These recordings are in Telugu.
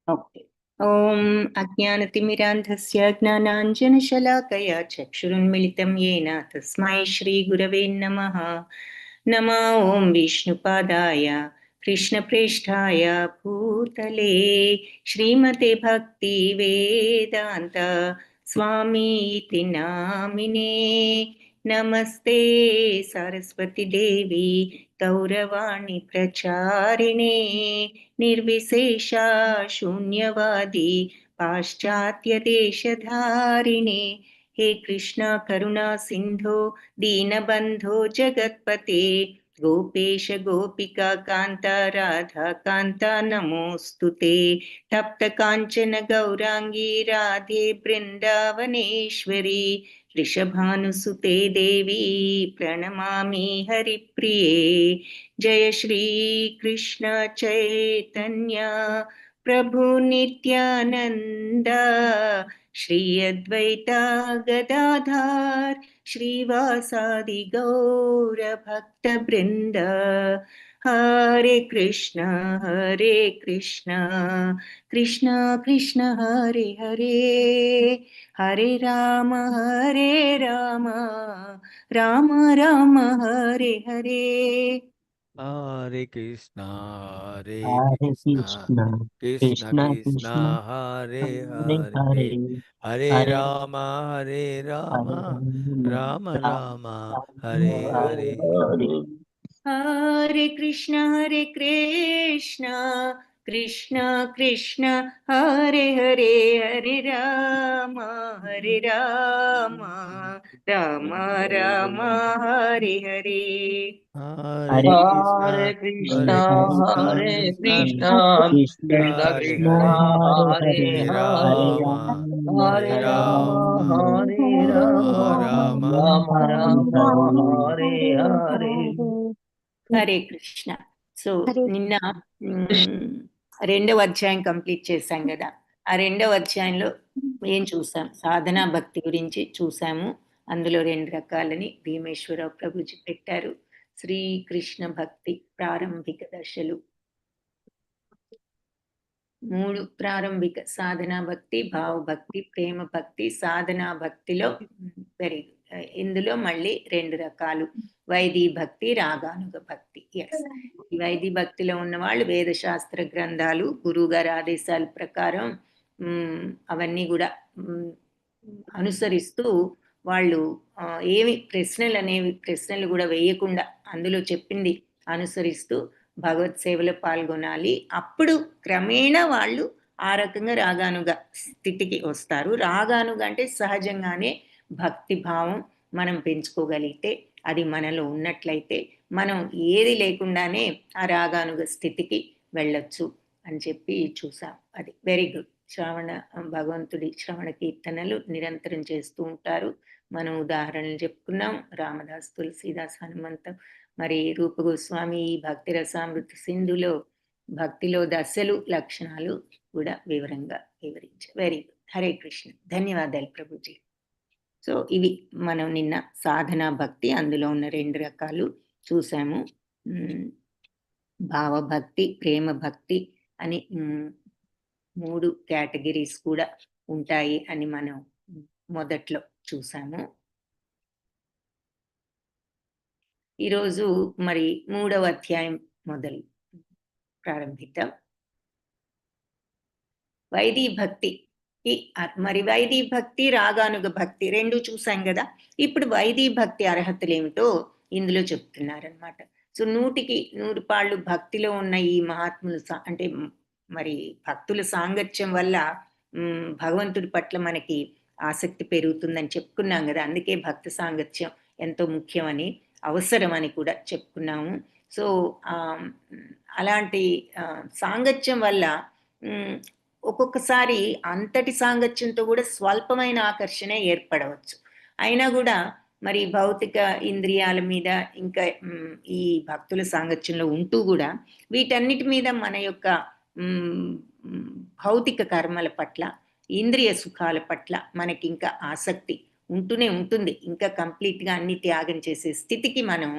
ఓకే. ఓం అజ్ఞానతిమిరాంధస్య జ్ఞానాంజనశలాకయా చక్షురున్మిళితం येन తస్మై శ్రీగురవే నమః. నమో ఓం విష్ణుపాదాయ కృష్ణప్రేష్ఠాయ భూతలే శ్రీమతే భక్తి వేదాంత స్వామీతి నామినే. నమస్తే సరస్వతి దేవి గౌరవాణి ప్రచారిణే నిర్విశేషా శూన్యవాది పాశ్చాత్య దేశధారిణే. हे कृष्णा करुणा सिंधो दीनबंधो जगत्पते गोपेश गोपिका कांता राधा कांता नमोस्तुते. तप्त कांचन गौरांगी राधे वृंदावनेश्वरी वृषभानुसुते देवी प्रणमामि हरिप्रिये. जय श्री कृष्ण चैतन्य प्रभु नित्यानंद श्री अद्वैता गदाधर श्रीवासादि गौर भक्त वृंद. हरे कृष्ण कृष्ण कृष्ण हरे हरे, हरे Ram Ram Ram Hare Hare. Hare Krishna, Hare Hare Krishna, Krishna, Krishna Krishna Krishna, Krishna, Hare Hare Hare, Hare, Hare Hare Rama, Hare Hare Rama, Rama, Rama Rama Rama, Hare Rama, Hare. Hare Hare. हरे कृष्ण कृष्ण कृष्ण हरे हरे, हरे Ram Ram Ram Hare Hare. Hare Hare Krishna, Hare Krishna, Hare Krishna, Hare Krishna, Krishna, Krishna Krishna Hare Krishna, Krishna, Hare, Hare Hare Hare, Hare Hare Hare, Rama, Rama, Hare Hare Rama Rama, Rama, Hare Rama Rama, Rama, Rama Rama, Hare. Hare Hare. Hare Krishna. So నిన్న రెండవ అధ్యాయం కంప్లీట్ చేశాం కదా. ఆ రెండవ అధ్యాయంలో ఏం చూసాం? సాధనా భక్తి గురించి చూసాము. అందులో రెండు రకాలని భీమేశ్వరరావు ప్రభుజీ పెట్టారు. శ్రీకృష్ణ భక్తి ప్రారంభిక దశలు, మూడు ప్రారంభిక: సాధనా భక్తి, భావభక్తి, ప్రేమ భక్తి. సాధనా భక్తిలో ఇందులో మళ్ళీ రెండు రకాలు: వైదీ భక్తి, రాగానుగ భక్తి. ఎస్, ఈ వైదీ భక్తిలో ఉన్న వాళ్ళు వేదశాస్త్ర గ్రంథాలు, గురువు గారి ఆదేశాల ప్రకారం అవన్నీ కూడా అనుసరిస్తూ వాళ్ళు ఏమి ప్రశ్నలు కూడా వేయకుండా అందులో చెప్పింది అనుసరిస్తూ భగవత్ సేవలో పాల్గొనాలి. అప్పుడు క్రమేణా వాళ్ళు ఆ రకంగా రాగానుగ స్థితికి వస్తారు. రాగానుగ అంటే సహజంగానే భక్తి భావం మనం పెంచుకోగలిగితే, అది మనలో ఉన్నట్లయితే మనం ఏది లేకుండానే ఆ రాగానుగ స్థితికి వెళ్ళొచ్చు అని చెప్పి చూసాం. అది వెరీ గుడ్. భగవంతుడి శ్రవణ కీర్తనలు నిరంతరం చేస్తూ ఉంటారు. మనం ఉదాహరణలు చెప్పుకున్నాం. రామదాస్, తులసీదాస్, హనుమంతం, మరి రూప గోస్వామి ఈ భక్తి రసామృత సింధులో భక్తిలో దశలు, లక్షణాలు కూడా వివరంగా వివరించారు. Very good. హరే కృష్ణ. ధన్యవాదాలు ప్రభుజీ. సో ఇవి మనం నిన్న సాధనా భక్తి, అందులో ఉన్న రెండు రకాలు చూసాము. భావభక్తి, ప్రేమ భక్తి అని మూడు కేటగిరీస్ కూడా ఉంటాయి అని మనం మొదట్లో చూసాము. ఈరోజు మరి మూడవ అధ్యాయం మొదలు ప్రారంభిద్దాం. వైదీ భక్తి, మరి వైదీ భక్తి, రాగానుగ భక్తి రెండు చూసాం కదా. ఇప్పుడు వైదీ భక్తి అర్హతలు ఏమిటో ఇందులో చెప్తున్నారనమాట. సో 100కి 100 పాళ్ళు భక్తిలో ఉన్న ఈ మహాత్ములు అంటే మరి భక్తుల సాంగత్యం వల్ల భగవంతుడి పట్ల మనకి ఆసక్తి పెరుగుతుందని చెప్పుకున్నాం కదా. అందుకే భక్తి సాంగత్యం ఎంతో ముఖ్యమని, అవసరమని కూడా చెప్పుకున్నాము. సో అలాంటి సాంగత్యం వల్ల ఒక్కొక్కసారి అంతటి సాంగత్యంతో కూడా స్వల్పమైన ఆకర్షణ ఏర్పడవచ్చు. అయినా కూడా మరి భౌతిక ఇంద్రియాల మీద ఇంకా ఈ భక్తుల సాంగత్యంలో ఉంటూ కూడా వీటన్నిటి మీద మన యొక్క భౌతిక కర్మల పట్ల, ఇంద్రియ సుఖాల పట్ల మనకి ఇంకా ఆసక్తి ఉంటూనే ఉంటుంది. ఇంకా కంప్లీట్గా అన్ని త్యాగం చేసే స్థితికి మనం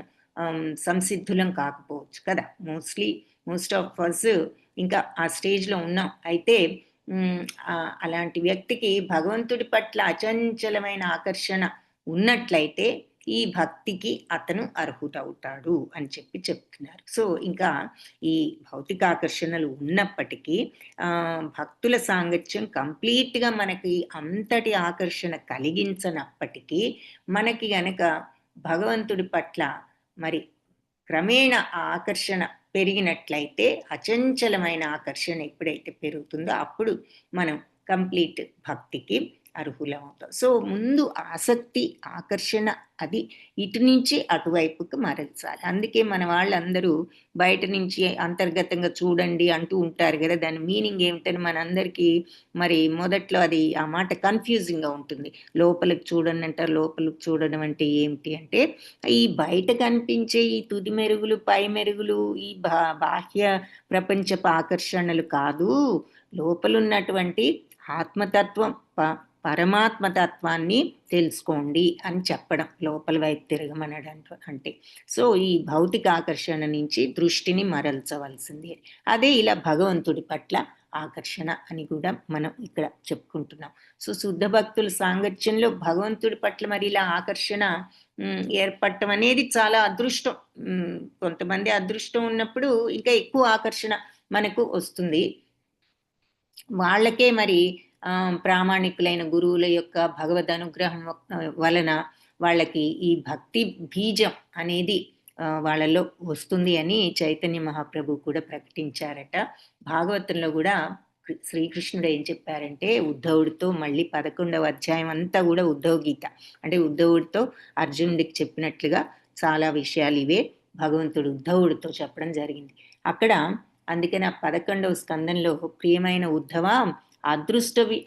సంసిద్ధులం కాకపోవచ్చు కదా. మోస్ట్ ఆఫ్ అస్ ఇంకా ఆ స్టేజ్‌లో ఉన్నాం. అయితే అలాంటి వ్యక్తికి భగవంతుడి పట్ల అచంచలమైన ఆకర్షణ ఉన్నట్లయితే ఈ భక్తికి అతను అర్హుడవుతాడు అని చెప్తున్నారు. సో, ఇంకా ఈ భౌతిక ఆకర్షణలు ఉన్నప్పటికీ భక్తుల సాంగత్యం కంప్లీట్‌గా మనకి అంతటి ఆకర్షణ కలిగించనప్పటికీ, మనకి గనక భగవంతుడి పట్ల మరి క్రమేణా ఆ ఆకర్షణ పెరిగినట్లయితే, అచంచలమైన ఆకర్షణ ఎప్పుడైతే పెరుగుతుందో అప్పుడు మనం కంప్లీట్ భక్తికి అర్హులమవుతాం. సో, ముందు ఆసక్తి, ఆకర్షణ అది ఇటు నుంచి అటువైపుకి మరల్చాలి. అందుకే మన వాళ్ళందరూ బయట నుంచి అంతర్గతంగా చూడండి అంటూ ఉంటారు గదా! దాని మీనింగ్ ఏమిటని మనందరికీ మరి మొదట్లో అది ఆ మాట కన్‌ఫ్యూజింగ్‌గా ఉంటుంది. లోపలికి చూడండి అంటారు. లోపలికి చూడడం అంటే ఏమిటి అంటే, ఈ బయట కనిపించే ఈ తుది మెరుగులు, పై మెరుగులు, ఈ బాహ్య ప్రపంచపు ఆకర్షణలు కాదు. లోపలున్నటువంటి ఆత్మతత్వం పరమాత్మ తత్వాన్ని తెలుసుకోండి అని చెప్పడం. లోపల వైపు తిరగమనడం అంటే. సో, ఈ భౌతిక ఆకర్షణ నుంచి దృష్టిని మరల్చవలసింది. అదే ఇలా భగవంతుడి పట్ల ఆకర్షణ అని కూడా మనం ఇక్కడ చెప్పుకుంటున్నాం. సో, శుద్ధ భక్తుల సాంగత్యంలో భగవంతుడి పట్ల మరి ఇలా ఆకర్షణ ఏర్పడటం అనేది చాలా అదృష్టం. కొంతమంది అదృష్టం ఉన్నప్పుడు ఇంకా ఎక్కువ ఆకర్షణ మనకు వస్తుంది. వాళ్ళకే మరి ప్రామాణికులైన గురువుల యొక్క భగవద్ అనుగ్రహం వలన వాళ్ళకి ఈ భక్తి బీజం అనేది వాళ్ళలో వస్తుంది అని చైతన్య మహాప్రభు కూడా ప్రకటించారట. భాగవతంలో గూడా శ్రీకృష్ణుడు ఏం చెప్పారంటే, ఉద్ధవుడితో మళ్ళీ 11వ అధ్యాయం అంతా గూడా ఉద్ధవ గీత. అంటే ఉద్ధవుడితో అర్జునుడికి చెప్పినట్లుగా చాలా విషయాలు ఇవే భగవంతుడు ఉద్ధవుడితో చెప్పడం జరిగింది. అక్కడ అందుకని ఆ 11వ స్కందంలో ప్రియమైన ఉద్ధవా,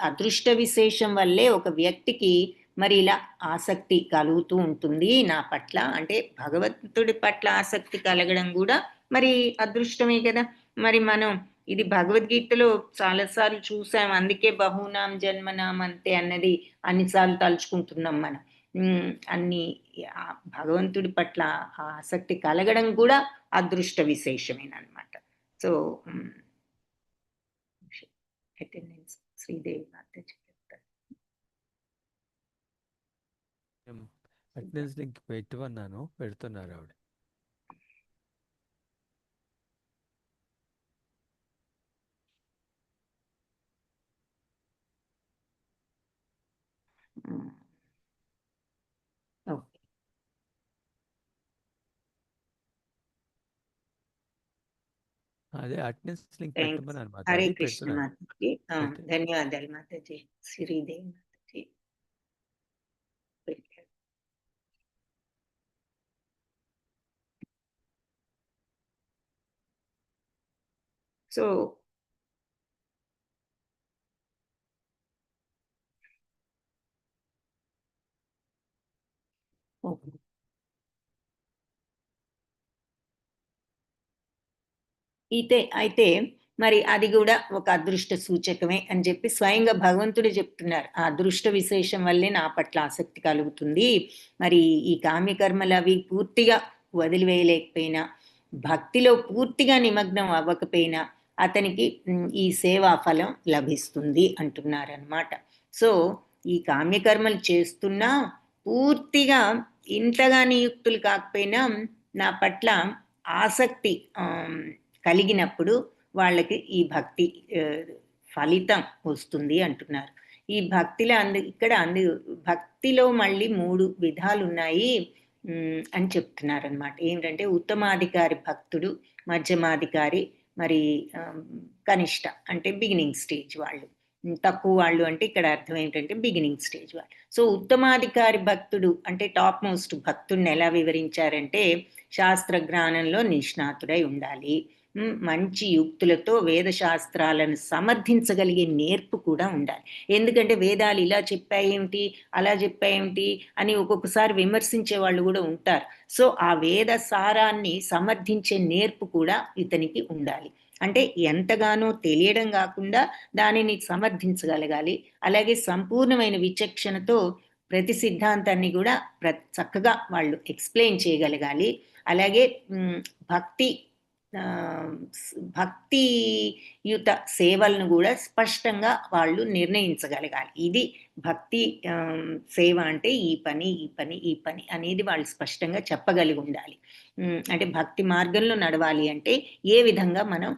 అదృష్ట విశేషం వల్లే ఒక వ్యక్తికి మరి ఇలా ఆసక్తి కలుగుతూ ఉంటుంది నా పట్ల. అంటే భగవంతుడి పట్ల ఆసక్తి కలగడం గూడా మరి అదృష్టమే కదా! మరి మనం ఇది భగవద్గీతలో చాలా సార్లు చూసాం. అందుకే బహూనాం జన్మనాం అంతే అన్నది అన్ని సార్లు తలుచుకుంటున్నాం మనం. అన్ని భగవంతుడి పట్ల ఆ ఆసక్తి కలగడం కూడా అదృష్ట విశేషమేననమాట. సో, అటెండెన్స్ శ్రీదేవి మాతాజీ చెప్తారు. అటెండెన్స్ లింక్ పెట్టమన్నాను, పెడుతున్నారు ఆవిడ. ఓకే. అదే అటెండెన్స్ లింక్ థాంక్స్. పెట్టమన్నాను హరే మాతాజీ, కృష్ణ పెడుతున్నాను. మాతాజీ. ధన్యవాదాలు మాతాజీ. శ్రీదేవి మాతాజీ. పెట్టారు. So, okay. అయితే మరి అది గూడా ఒక అదృష్ట సూచకమే అని జెప్పి స్వయంగా భగవంతుడే జెప్తున్నారు. ఆ అదృష్ట విశేషం వల్లే నా పట్ల ఆసక్తి కలుగుతుంది. మరి ఈ కామ్యకర్మలవి పూర్తిగా వదిలివేయలేకపోయినా, భక్తిలో పూర్తిగా నిమగ్నం అవ్వకపోయినా అతనికి ఈ సేవా ఫలం లభిస్తుంది అంటున్నారనమాట. సో, ఈ కామ్యకర్మలు చేస్తున్నా పూర్తిగా ఇంతగా నియుక్తులు కాకపోయినా నా పట్ల ఆసక్తి కలిగినప్పుడు వాళ్ళకి ఈ భక్తి ఫలితం వస్తుంది అంటున్నారు. ఈ భక్తిలో భక్తిలో మళ్ళీ 3 విధాలున్నాయి అని చెప్తున్నారనమాట. ఏంటంటే ఉత్తమాధికారి భక్తుడు, మధ్యమాధికారి, మరి కనిష్ట అంటే బిగినింగ్ స్టేజ్ వాళ్ళు. తక్కువ వాళ్ళు అంటే ఇక్కడ అర్థం ఏంటంటే బిగినింగ్ స్టేజ్ వాళ్ళు. సో, ఉత్తమాధికారి భక్తుడు అంటే టాప్ మోస్ట్ భక్తుడిని ఎలా వివరించారంటే, శాస్త్ర జ్ఞానంలో నిష్ణాతుడై ఉండాలి. మంచి యుక్తులతో వేద శాస్త్రాలను సమర్థించగలిగే నేర్పు కూడా ఉండాలి. ఎందుకంటే వేదాలు ఇలా చెప్పాయేమిటి, అలా చెప్పాయేమిటి అని ఒక్కొక్కసారి విమర్శించే వాళ్ళు గూడా ఉంటారు. సో, ఆ వేద సారాన్ని సమర్థించే నేర్పు కూడా ఇతనికి ఉండాలి. అంటే ఎంతగానో తెలియడం గాకుండా దానిని సమర్థించగలగాలి. అలాగే సంపూర్ణమైన విచక్షణతో ప్రతి సిద్ధాంతాన్ని గూడా చక్కగా వాళ్ళు ఎక్స్‌ప్లెయిన్ చేయగలగాలి. అలాగే భక్తి భక్తియుత సేవలను కూడా స్పష్టంగా వాళ్ళు నిర్ణయించగలగాలి. ఇది భక్తి సేవ అంటే ఈ పని, ఈ పని, ఈ పని అనేది వాళ్ళు స్పష్టంగా చెప్పగలిగి ఉండాలి. అంటే భక్తి మార్గంలో నడవాలి అంటే ఏ విధంగా మనం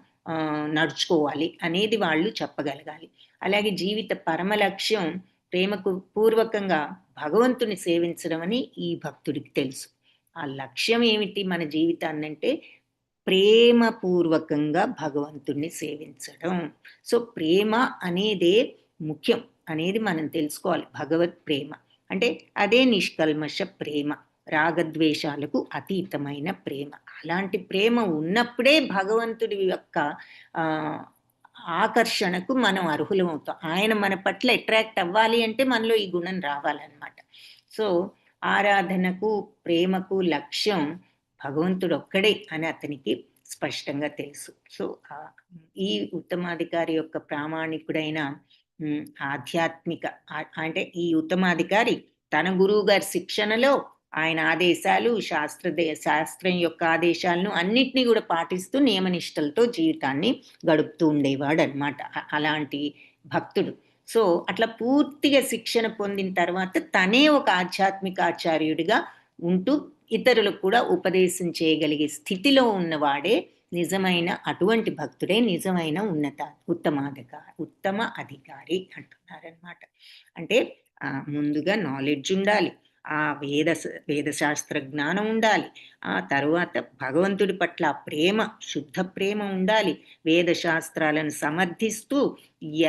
నడుచుకోవాలి అనేది వాళ్ళు చెప్పగలగాలి. అలాగే జీవిత పరమ లక్ష్యం ప్రేమకు పూర్వకంగా భగవంతుని సేవించడం అని ఈ భక్తుడికి తెలుసు. ఆ లక్ష్యం ఏమిటి మన జీవితాన్నంటే ప్రేమపూర్వకంగా భగవంతుణ్ణి సేవించడం. సో ప్రేమ అనేదే ముఖ్యం అనేది మనం తెలుసుకోవాలి. భగవత్ ప్రేమ అంటే అదే నిష్కల్మష ప్రేమ, రాగద్వేషాలకు అతీతమైన ప్రేమ. అలాంటి ప్రేమ ఉన్నప్పుడే భగవంతుడి యొక్క ఆకర్షణకు మనం అర్హులమవుతాం. ఆయన మన పట్ల అట్రాక్ట్ అవ్వాలి అంటే మనలో ఈ గుణం రావాలన్నమాట. సో ఆరాధనకు ప్రేమకు లక్ష్యం భగవంతుడు ఒక్కడే అని అతనికి స్పష్టంగా తెలుసు. సో ఈ ఉత్తమాధికారి యొక్క ప్రామాణికుడైన ఆధ్యాత్మిక అంటే ఈ ఉత్తమాధికారి తన గురువు గారి శిక్షణలో ఆయన ఆదేశాలు, శాస్త్రం యొక్క ఆదేశాలను అన్నిటినీ కూడా పాటిస్తూ నియమనిష్టలతో జీవితాన్ని గడుపుతూ ఉండేవాడు అనమాట. అలాంటి భక్తుడు. సో అట్లా పూర్తిగా శిక్షణ పొందిన తర్వాత తనే ఒక ఆధ్యాత్మిక ఆచార్యుడిగా ఉంటూ ఇతరులకు కూడా ఉపదేశం చేయగలిగే స్థితిలో ఉన్నవాడే నిజమైన అటువంటి భక్తుడే నిజమైన ఉత్తమ అధికారి అంటున్నారనమాట. అంటే ముందుగా నాలెడ్జ్ ఉండాలి, ఆ వేదశాస్త్ర జ్ఞానం ఉండాలి, ఆ తర్వాత భగవంతుడి పట్ల ప్రేమ, శుద్ధ ప్రేమ ఉండాలి, వేదశాస్త్రాలను సమర్థిస్తూ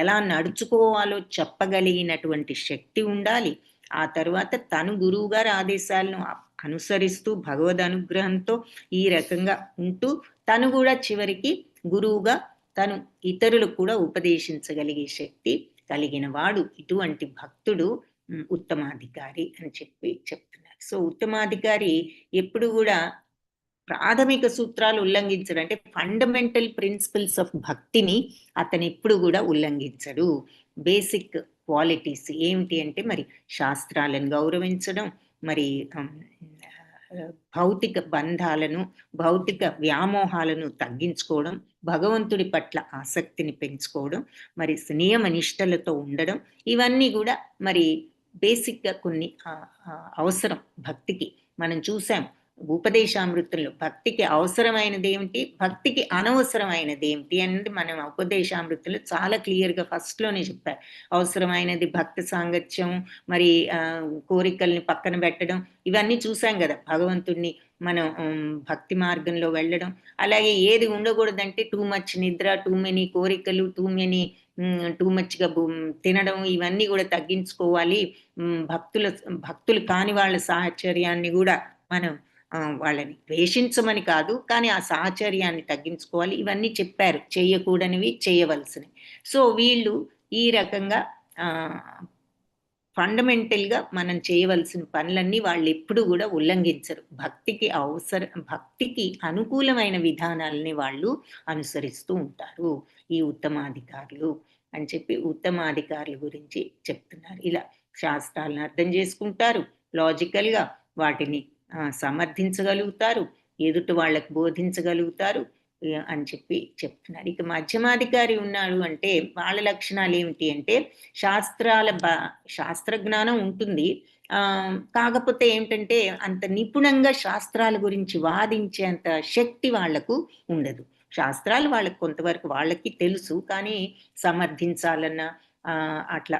ఎలా నడుచుకోవాలో చెప్పగలిగినటువంటి శక్తి ఉండాలి, ఆ తర్వాత తను గురువు గారి ఆదేశాలను అనుసరిస్తూ భగవద్ అనుగ్రహంతో ఈ రకంగా ఉంటూ తను కూడా చివరికి గురువుగా తను ఇతరులకు కూడా ఉపదేశించగలిగే శక్తి కలిగిన వాడు ఇటువంటి భక్తుడు ఉత్తమాధికారి అని చెప్తున్నారు. సో ఉత్తమాధికారి ఎప్పుడు కూడా ప్రాథమిక సూత్రాలు ఉల్లంఘించడు. అంటే ఫండమెంటల్ ప్రిన్సిపల్స్ ఆఫ్ భక్తిని అతను ఎప్పుడు కూడా ఉల్లంఘించడు. బేసిక్ క్వాలిటీస్ ఏమిటి అంటే మరి శాస్త్రాలను గౌరవించడం, మరి భౌతిక బంధాలను, భౌతిక వ్యామోహాలను తగ్గించుకోవడం, భగవంతుడి పట్ల ఆసక్తిని పెంచుకోవడం, మరి నియమ నిష్టలతో ఉండడం, ఇవన్నీ కూడా మరి బేసిక్గా కొన్ని అవసరం భక్తికి. మనం చూసాం ఉపదేశామృతంలో భక్తికి అవసరమైనది ఏమిటి, భక్తికి అనవసరమైనది ఏమిటి అనేది మనం ఉపదేశామృతంలో చాలా క్లియర్గా ఫస్ట్లోనే చెప్పారు. అవసరమైనది భక్తి సాంగత్యం, మరి కోరికల్ని పక్కన పెట్టడం, ఇవన్నీ చూసాం కదా. భగవంతుడిని మనం భక్తి మార్గంలో వెళ్ళడం, అలాగే ఏది ఉండకూడదంటే టూ మచ్ నిద్ర, టూ మెనీ కోరికలు, టూ మచ్గా తినడం, ఇవన్నీ కూడా తగ్గించుకోవాలి. భక్తులు కాని వాళ్ళ సాహచర్యాన్ని కూడా మనం వాళ్ళని ద్వేషించమని కాదు, కానీ ఆ సాహచర్యాన్ని తగ్గించుకోవాలి. ఇవన్నీ చెప్పారు, చేయకూడనివి చేయవలసినవి. సో వీళ్ళు ఈ రకంగా ఫండమెంటల్గా మనం చేయవలసిన పనులన్నీ వాళ్ళు ఎప్పుడు కూడా ఉల్లంఘించరు. భక్తికి అనుకూలమైన విధానాలని వాళ్ళు అనుసరిస్తూ ఉంటారు ఈ ఉత్తమాధికారులు అని చెప్పి ఉత్తమాధికారుల గురించి చెప్తున్నారు. ఇలా శాస్త్రాలను అర్థం చేసుకుంటారు, లాజికల్గా వాటిని సమర్థించగలుగుతారు, ఎదుటి వాళ్ళకు బోధించగలుగుతారు అని చెప్పి చెప్తున్నారు. ఇక మధ్యమాధికారి ఉన్నాడు అంటే వాళ్ళ లక్షణాలు ఏమిటి అంటే శాస్త్ర జ్ఞానం ఉంటుంది, కాకపోతే ఏంటంటే అంత నిపుణంగా శాస్త్రాల గురించి వాదించేంత శక్తి వాళ్లకు ఉండదు. శాస్త్రాలు వాళ్ళకి కొంతవరకు వాళ్ళకి తెలుసు, కానీ సమర్థించాలన్నా అట్లా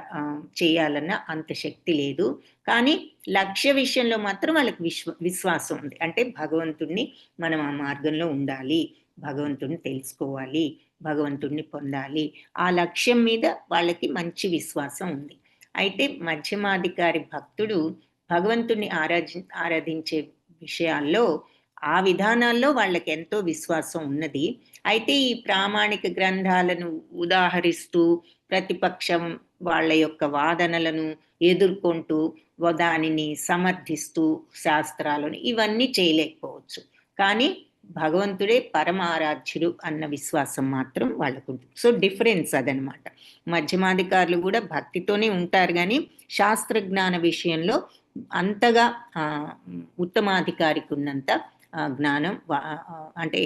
చేయాలన్నా అంత శక్తి లేదు. కానీ లక్ష్య విషయంలో మాత్రం వాళ్ళకి విశ్వాసం ఉంది. అంటే భగవంతుడిని మనం ఆ మార్గంలో ఉండాలి, భగవంతుడిని తెలుసుకోవాలి, భగవంతుడిని పొందాలి, ఆ లక్ష్యం మీద వాళ్ళకి మంచి విశ్వాసం ఉంది. అయితే మధ్యమాధికారి భక్తుడు భగవంతుడిని ఆరాధించే విషయాల్లో ఆ విధానాల్లో వాళ్ళకి ఎంతో విశ్వాసం ఉన్నది. అయితే ఈ ప్రామాణిక గ్రంథాలను ఉదాహరిస్తూ ప్రతిపక్షం వాళ్ళ యొక్క వాదనలను ఎదుర్కొంటూ దానిని సమర్థిస్తూ శాస్త్రాలను ఇవన్నీ చేయలేకపోవచ్చు, కానీ భగవంతుడే పరమారాధ్యుడు అన్న విశ్వాసం మాత్రం వాళ్ళకు ఉంటుంది. సో డిఫరెన్స్ అదనమాట. మధ్యమాధికారులు కూడా భక్తితోనే ఉంటారు, కానీ శాస్త్రజ్ఞాన విషయంలో అంతగా ఉత్తమాధికారికి ఉన్నంత జ్ఞానం అంటే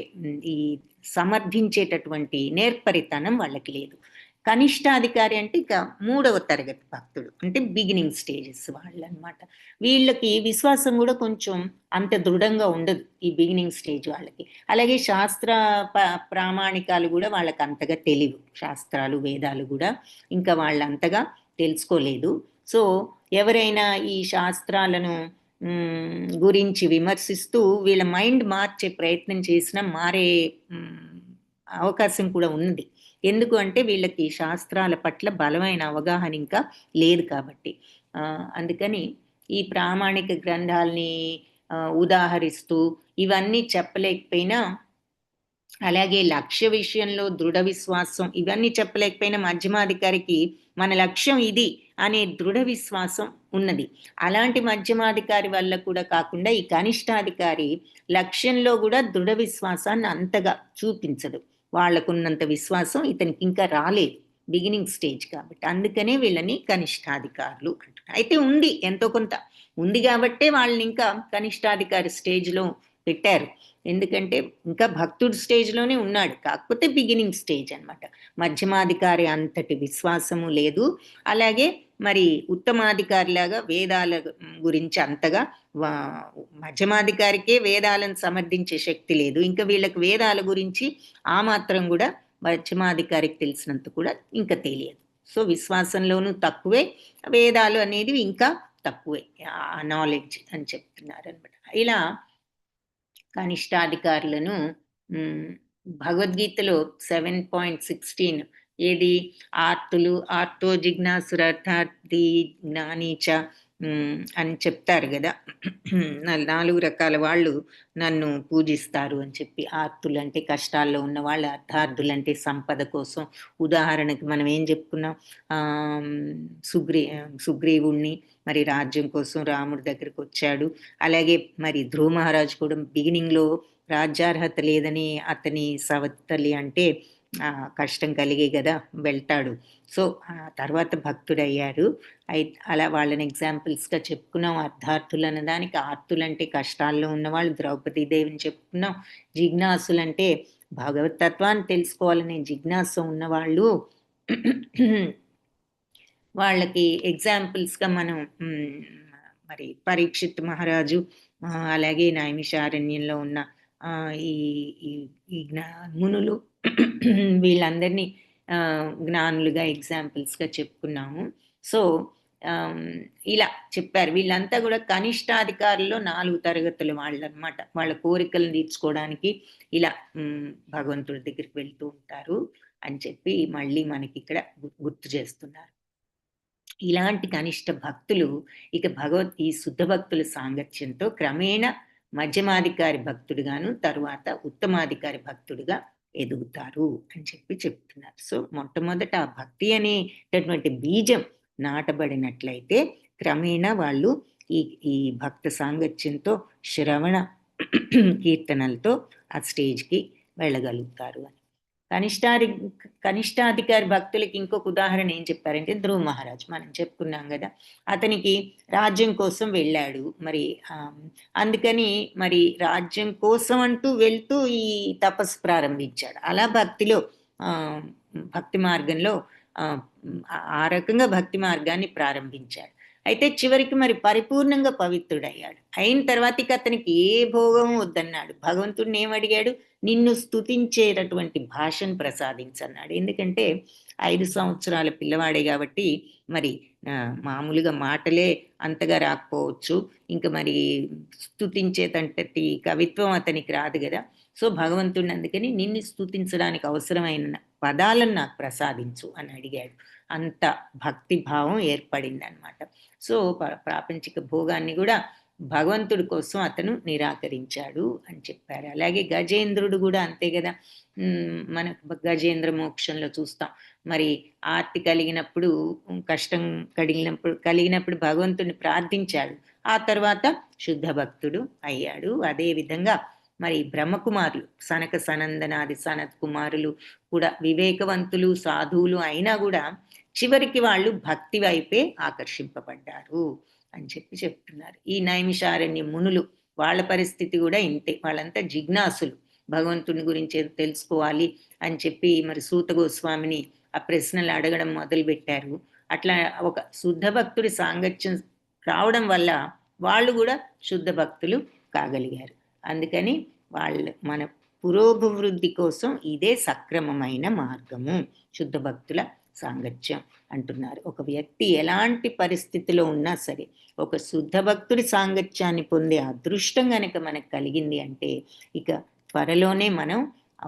ఈ సమర్థించేటటువంటి నేర్పరితనం వాళ్ళకి లేదు. కనిష్టాధికారి అంటే ఇక 3వ తరగతి భక్తుడు. అంటే బిగినింగ్ స్టేజెస్ వాళ్ళనమాట. వీళ్ళకి విశ్వాసం కూడా కొంచెం అంత దృఢంగా ఉండదు ఈ బిగినింగ్ స్టేజ్ వాళ్ళకి. అలాగే శాస్త్ర ప్రామాణికాలు కూడా వాళ్ళకి అంతగా తెలియవు. శాస్త్రాలు, వేదాలు కూడా ఇంకా వాళ్ళంతగా తెలుసుకోలేదు. సో, ఎవరైనా ఈ శాస్త్రాలను గురించి విమర్శిస్తూ వీళ్ళ మైండ్ మార్చే ప్రయత్నం చేసినా మారే అవకాశం కూడా ఉంది. ఎందుకు అంటే వీళ్ళకి శాస్త్రాల పట్ల బలమైన అవగాహన ఇంకా లేదు కాబట్టి. అందుకని ఈ ప్రామాణిక గ్రంథాల్ని ఉదాహరిస్తూ ఇవన్నీ చెప్పలేకపోయినా, అలాగే లక్ష్య విషయంలో దృఢ విశ్వాసం ఇవన్నీ చెప్పలేకపోయినా మధ్యమాధికారికి మన లక్ష్యం ఇది అనే దృఢ విశ్వాసం ఉన్నది. అలాంటి మధ్యమాధికారి వల్ల కూడా కాకుండా ఈ కనిష్టాధికారి లక్ష్యంలో కూడా దృఢ విశ్వాసాన్ని అంతగా చూపించదు. వాళ్ళకున్నంత విశ్వాసం ఇతనికి ఇంకా రాలేదు, బిగినింగ్ స్టేజ్ కాబట్టి. అందుకనే వీళ్ళని కనిష్టాధికారులు అంటారు. అయితే ఉంది, ఎంతో కొంత ఉంది కాబట్టే వాళ్ళని ఇంకా కనిష్టాధికారి స్టేజ్లో పెట్టారు. ఎందుకంటే ఇంకా భక్తుడు స్టేజ్లోనే ఉన్నాడు, కాకపోతే బిగినింగ్ స్టేజ్ అనమాట. మధ్యమాధికారి అంతటి విశ్వాసము లేదు. అలాగే మరి ఉత్తమాధికారిలాగా వేదాల గురించి అంతగా మధ్యమాధికారికే వేదాలను సమర్థించే శక్తి లేదు. ఇంకా వీళ్ళకి వేదాల గురించి ఆ మాత్రం కూడా మధ్యమాధికారికి తెలిసినంత కూడా ఇంకా తెలియదు. సో విశ్వాసంలోనూ తక్కువే, వేదాలు అనేది ఇంకా తక్కువే ఆ నాలెడ్జ్ అని చెప్తున్నారు అనమాట. ఇలా కనిష్టాధికారులను భగవద్గీతలో 7.16 ఏది ఆర్తో జిజ్ఞాసురర్థార్థి జ్ఞానీచ అని చెప్తారు కదా. 4 రకాల వాళ్ళు నన్ను పూజిస్తారు అని చెప్పి. ఆర్తులు అంటే కష్టాల్లో ఉన్న వాళ్ళు, అర్థార్థులంటే సంపద కోసం. ఉదాహరణకి మనం ఏం చెప్పుకున్నాం, సుగ్రీవుణ్ణి మరి రాజ్యం కోసం రాముడి దగ్గరికి వచ్చాడు. అలాగే మరి ధ్రువ మహారాజు కూడా బిగినింగ్లో రాజ్యార్హత లేదని అతని సవతలి అంటే కష్టం కలిగే కదా వెళ్తాడు. సో తర్వాత భక్తుడయ్యారు. అలా వాళ్ళని ఎగ్జాంపుల్స్గా చెప్పుకున్నాం. అర్థార్థులు అన్నదానికి ఆర్తులంటే కష్టాల్లో ఉన్నవాళ్ళు, ద్రౌపదీదేవిని చెప్పుకున్నాం. జిజ్ఞాసులంటే భగవతత్వాన్ని తెలుసుకోవాలనే జిజ్ఞాస ఉన్నవాళ్ళు. వాళ్ళకి ఎగ్జాంపుల్స్గా మనం మరి పరీక్షిత్ మహారాజు, అలాగే నైమిషారణ్యంలో ఉన్న ఈ మునులు, వీళ్ళందరినీ జ్ఞానులుగా ఎగ్జాంపుల్స్గా చెప్పుకున్నాము. సో ఇలా చెప్పారు. వీళ్ళంతా కూడా కనిష్టాధికారుల్లో 4 తరగతుల వాళ్ళు అనమాట. వాళ్ళ కోరికలను తీర్చుకోవడానికి ఇలా భగవంతుడి దగ్గరికి వెళ్తూ ఉంటారు అని చెప్పి మళ్ళీ మనకి ఇక్కడ గుర్తు చేస్తున్నారు. ఇలాంటి కనిష్ట భక్తులు ఇక ఈ శుద్ధ భక్తుల సాంగత్యంతో క్రమేణా మధ్యమాధికారి భక్తుడుగాను, తరువాత ఉత్తమాధికారి భక్తుడుగా ఎదుగుతారు అని చెప్పి చెప్తున్నారు. సో మొట్టమొదట ఆ భక్తి అనేటటువంటి బీజం నాటబడినట్లయితే క్రమేణా వాళ్ళు ఈ భక్త సాంగత్యంతో శ్రవణ కీర్తనలతో ఆ స్టేజ్కి వెళ్ళగలుగుతారు అని. కనిష్టాధికారి భక్తులకి ఇంకొక ఉదాహరణ ఏం చెప్పారంటే ధ్రువ మహారాజ్, మనం చెప్పుకున్నాం కదా. అతనికి రాజ్యం కోసం వెళ్ళాడు. మరి అందుకని మరి రాజ్యం కోసం అంటూ వెళ్తూ ఈ తపస్సు ప్రారంభించాడు. అలా భక్తి మార్గంలో ఆ రకంగా భక్తి మార్గాన్ని ప్రారంభించాడు. అయితే చివరికి మరి పరిపూర్ణంగా పవిత్రుడయ్యాడు. అయిన తర్వాత ఇక అతనికి ఏ భోగం వద్దన్నాడు. భగవంతుడిని ఏమడిగాడు, నిన్ను స్తుతించేటటువంటి భాషను ప్రసాదించన్నాడు. ఎందుకంటే 5 సంవత్సరాల పిల్లవాడే కాబట్టి మరి మామూలుగా మాటలే అంతగా రాకపోవచ్చు. ఇంకా మరి స్తుతించేటంతటి కవిత్వం అతనికి రాదు కదా. సో భగవంతుడిని అందుకని నిన్ను స్తుతించడానికి అవసరమైన పదాలను నాకు ప్రసాదించు అని అడిగాడు. అంత భక్తి భావం ఏర్పడింది అనమాట. సో ప్రాపంచిక భోగాన్ని కూడా భగవంతుడి కోసం అతను నిరాకరించాడు అని చెప్పారు. అలాగే గజేంద్రుడు కూడా అంతే కదా. మన గజేంద్ర మోక్షంలో చూస్తాం. మరి ఆర్తి కలిగినప్పుడు, కష్టం కలిగినప్పుడు భగవంతుడిని ప్రార్థించాడు. ఆ తర్వాత శుద్ధ భక్తుడు అయ్యాడు. అదేవిధంగా మరి బ్రహ్మకుమారులు, సనక సనందనాది సనత్ కుమారులు కూడా వివేకవంతులు, సాధువులు అయినా కూడా చివరికి వాళ్ళు భక్తి వైపే ఆకర్షింపబడ్డారు అని చెప్పి చెప్తున్నారు. ఈ నైమిషారణ్య మునులు వాళ్ళ పరిస్థితి కూడా ఇంతే. వాళ్ళంతా జిజ్ఞాసులు, భగవంతుని గురించి ఏదో తెలుసుకోవాలి అని చెప్పి మరి సూత గోస్వామిని ఆ ప్రశ్నలు అడగడం మొదలుపెట్టారు. అట్లా ఒక శుద్ధ భక్తుడి సాంగత్యం రావడం వల్ల వాళ్ళు కూడా శుద్ధ భక్తులు కాగలిగారు. అందుకని మన పురోభివృద్ధి కోసం ఇదే సక్రమమైన మార్గము, శుద్ధ భక్తుల సాంగత్యం అంటున్నారు. ఒక వ్యక్తి ఎలాంటి పరిస్థితిలో ఉన్నా సరే ఒక శుద్ధ భక్తుడి సాంగత్యాన్ని పొందే అదృష్టం గనక మనకు కలిగింది అంటే ఇక త్వరలోనే మనం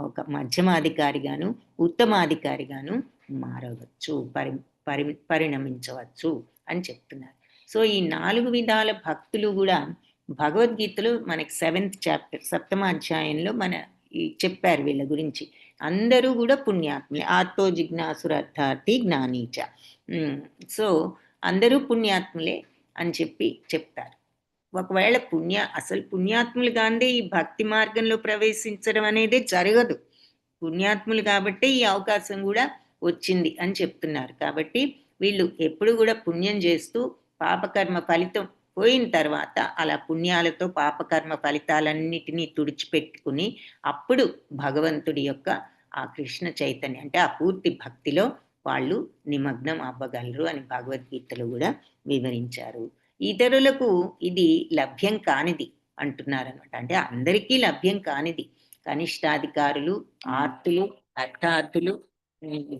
ఒక మధ్యమాధికారిగాను ఉత్తమాధికారిగాను మారవచ్చు, పరిణమించవచ్చు అని చెప్తున్నారు. సో ఈ 4 విధాల భక్తులు కూడా భగవద్గీతలో మనకి 7th చాప్టర్ 7వ అధ్యాయంలో చెప్పారు వీళ్ళ గురించి. అందరూ కూడా పుణ్యాత్ములే. ఆర్తో జిజ్ఞాసురర్థార్థి జ్ఞానీచ. సో అందరూ పుణ్యాత్ములే అని చెప్తారు. ఒకవేళ అసలు పుణ్యాత్ములు కాందే ఈ భక్తి మార్గంలో ప్రవేశించడం అనేది జరగదు. పుణ్యాత్ములు కాబట్టి ఈ అవకాశం కూడా వచ్చింది అని చెప్తున్నారు. కాబట్టి వీళ్ళు ఎప్పుడు కూడా పుణ్యం చేస్తూ పాపకర్మ ఫలితం పోయిన తర్వాత అలా పుణ్యాలతో పాపకర్మ ఫలితాలన్నిటినీ తుడిచిపెట్టుకుని అప్పుడు భగవంతుడి యొక్క ఆ కృష్ణ చైతన్యం అంటే ఆ పూర్తి భక్తిలో వాళ్ళు నిమగ్నం అవ్వగలరు అని భగవద్గీతలో కూడా వివరించారు. ఇతరులకు ఇది లభ్యం కానిది అంటున్నారనమాట. అంటే అందరికీ లభ్యం కానిది. కనిష్టాధికారులు, ఆర్తులు, అర్థార్థులు,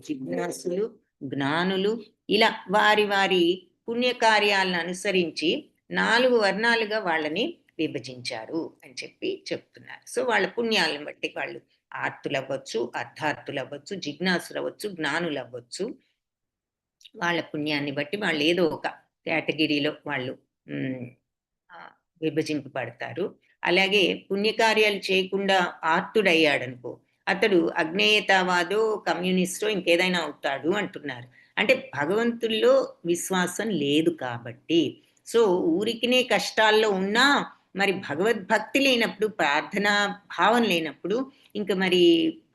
జిజ్ఞాసులు, జ్ఞానులు ఇలా వారి వారి పుణ్యకార్యాలను అనుసరించి 4 వర్ణాలుగా వాళ్ళని విభజించారు అని చెప్తున్నారు. సో వాళ్ళ పుణ్యాలను బట్టి వాళ్ళు ఆర్తులు అవ్వచ్చు, అర్థార్థులు అవ్వచ్చు, జిజ్ఞాసులు అవ్వచ్చు, జ్ఞానులు అవ్వచ్చు. వాళ్ళ పుణ్యాన్ని బట్టి వాళ్ళు ఏదో ఒక కేటగిరీలో వాళ్ళు విభజింపబడతారు. అలాగే పుణ్యకార్యాలు చేయకుండా ఆర్తుడయ్యాడనుకో, అతడు అజ్ఞేయతావాదో, కమ్యూనిస్టో ఇంకేదైనా అవుతాడు అంటున్నారు. అంటే భగవంతుల్లో విశ్వాసం లేదు కాబట్టి. సో ఊరికినే కష్టాల్లో ఉన్నా మరి భగవద్భక్తి లేనప్పుడు, ప్రార్థనా భావం లేనప్పుడు ఇంకా మరి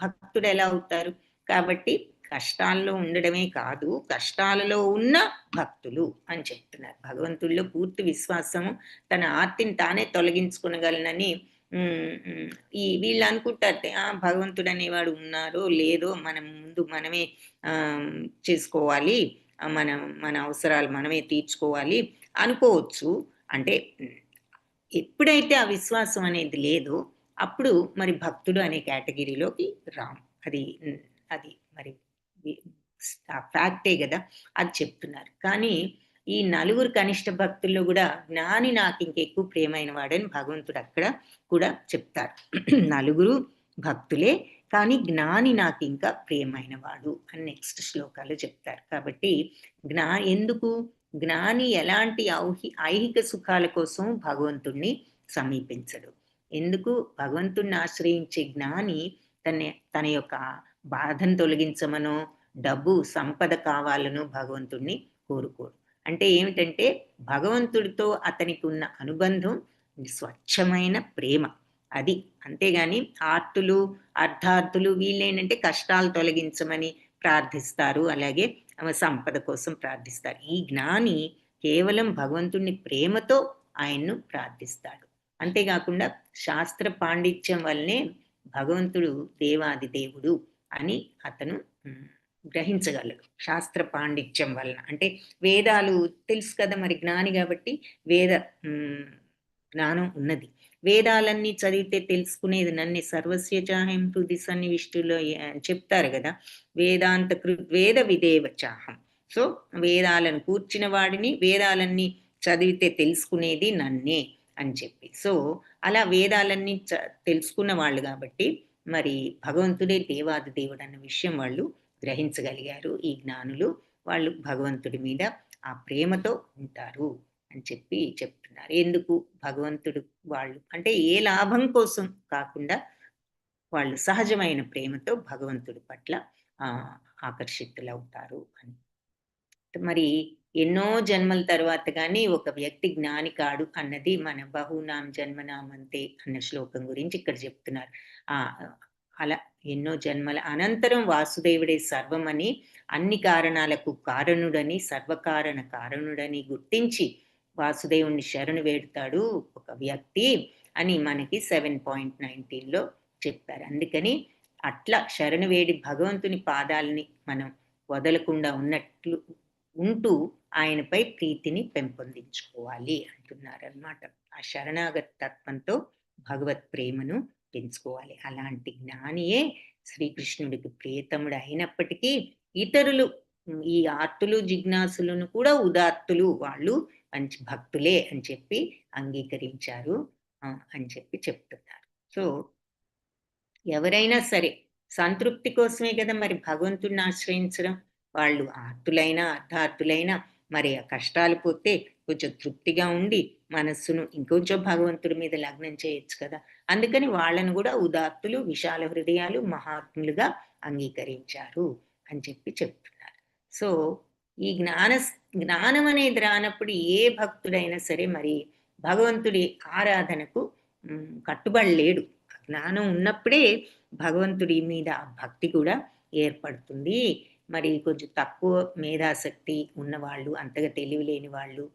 భక్తుడు ఎలా అవుతారు? కాబట్టి కష్టాల్లో ఉండడమే కాదు, కష్టాలలో ఉన్న భక్తులు అని చెప్తున్నారు. భగవంతుల్లో పూర్తి విశ్వాసము, తన ఆర్తిని తానే తొలగించుకునగలనని వీళ్ళు అనుకుంటారు. భగవంతుడు అనేవాడు ఉన్నారో లేదో మనం ముందు మనమే చేసుకోవాలి, మన అవసరాలు మనమే తీర్చుకోవాలి అనుకోవచ్చు. అంటే ఎప్పుడైతే ఆ విశ్వాసం అనేది లేదో అప్పుడు మరి భక్తుడు అనే కేటగిరీలోకి రాం. అది మరి ఫ్యాక్టే కదా, అది చెప్తున్నారు. కానీ ఈ 4 కనిష్ట భక్తుల్లో కూడా జ్ఞాని నాకు ఇంకెక్కువ ప్రియమైన వాడని భగవంతుడు అక్కడ కూడా చెప్తారు. 4 భక్తులే కానీ జ్ఞాని నాకు ఇంకా ప్రియమైన వాడు అని నెక్స్ట్ శ్లోకాలు చెప్తారు. కాబట్టి ఎందుకు జ్ఞాని ఎలాంటి ఐహిక సుఖాల కోసం భగవంతుణ్ణి సమీపించడు. ఎందుకు భగవంతుణ్ణి ఆశ్రయించే జ్ఞాని తన యొక్క బాధను తొలగించమనో, డబ్బు సంపద కావాలనో భగవంతుణ్ణి కోరుకోడు. అంటే ఏమిటంటే భగవంతుడితో అతనికి ఉన్న అనుబంధం స్వచ్ఛమైన ప్రేమ, అది. అంతేగాని ఆర్తులు, అర్థార్థులు వీళ్ళేంటంటే కష్టాలు తొలగించమని ప్రార్థిస్తారు, అలాగే సంపద కోసం ప్రార్థిస్తారు. ఈ జ్ఞాని కేవలం భగవంతుడిని ప్రేమతో ఆయన్ను ప్రార్థిస్తాడు. అంతేకాకుండా శాస్త్ర పాండిత్యం వల్లనే భగవంతుడు దేవాది దేవుడు అని అతను గ్రహించగలడు. శాస్త్ర పాండిత్యం వలన అంటే వేదాలు తెలుసు కదా మరి, జ్ఞాని కాబట్టి వేద జ్ఞానం ఉన్నది. వేదాలన్నీ చదివితే తెలుసుకునేది నన్ను సర్వస్య చాహం హృది సన్నివిష్టులో చెప్తారు కదా, వేదాంత వేద విదేవ చాహం. సో వేదాలను కూర్చిన వాడిని, వేదాలన్నీ చదివితే తెలుసుకునేది నన్నే అని చెప్పి. సో అలా వేదాలన్నీ తెలుసుకున్న వాళ్ళు కాబట్టి మరి భగవంతుడే దేవాది దేవుడు అన్న విషయం వాళ్ళు గ్రహించగలిగారు. ఈ జ్ఞానులు వాళ్ళు భగవంతుడి మీద ఆ ప్రేమతో ఉంటారు అని చెప్తున్నారు. ఎందుకు భగవంతుడు వాళ్ళు అంటే ఏ లాభం కోసం కాకుండా వాళ్ళు సహజమైన ప్రేమతో భగవంతుడి పట్ల ఆకర్షితులవుతారు అని. మరి ఎన్నో జన్మల తర్వాత కానీ ఒక వ్యక్తి జ్ఞాని కాడు అన్నది మన బహునాం జన్మనామంతే అన్న శ్లోకం గురించి ఇక్కడ చెప్తున్నారు. అలా ఎన్నో జన్మల అనంతరం వాసుదేవుడే సర్వమని, అన్ని కారణాలకు కారణుడని, సర్వకారణ కారణుడని గుర్తించి వాసుదేవుణ్ణి శరణు వేడుతాడు ఒక వ్యక్తి. అని మనకి 7.19లో చెప్పారు. అందుకని అట్లా శరణు వేడి భగవంతుని పాదాలని మనం వదలకుండా ఉన్నట్లు ఉంటూ ఆయనపై ప్రీతిని పెంపొందించుకోవాలి అంటున్నారనమాట. ఆ శరణాగత తత్వంతో భగవత్ ప్రేమను పెంచుకోవాలి. అలాంటి జ్ఞానియే శ్రీకృష్ణుడికి ప్రియతముడు అయినప్పటికీ ఇతరులు ఈ ఆర్తులు జిజ్ఞాసులను కూడా ఉదాత్తులు, వాళ్ళు మంచి భక్తులే అని చెప్పి అంగీకరించారు అని చెప్పి చెప్తున్నారు. సో ఎవరైనా సరే సంతృప్తి కోసమే కదా మరి భగవంతుడిని ఆశ్రయించడం. వాళ్ళు ఆర్తులైనా అర్ధార్థులైనా మరి ఆ కష్టాలు పోతే కొంచెం తృప్తిగా ఉండి మనస్సును ఇంకొంచెం భగవంతుడి మీద లగ్నం చేయొచ్చు కదా. అందుకని వాళ్ళను కూడా ఉదాత్తులు, విశాల హృదయాలు, మహాత్ములుగా అంగీకరించారు అని చెప్పి చెప్తున్నారు. సో ఈ జ్ఞానం అనేది రానప్పుడు ఏ భక్తుడైనా సరే మరి భగవంతుడి ఆరాధనకు కట్టుబడలేడు. జ్ఞానం ఉన్నప్పుడే భగవంతుడి మీద భక్తి కూడా ఏర్పడుతుంది. మరి కొంచెం తక్కువ మేధాశక్తి ఉన్నవాళ్ళు, అంతగా తెలివి లేని వాళ్ళు,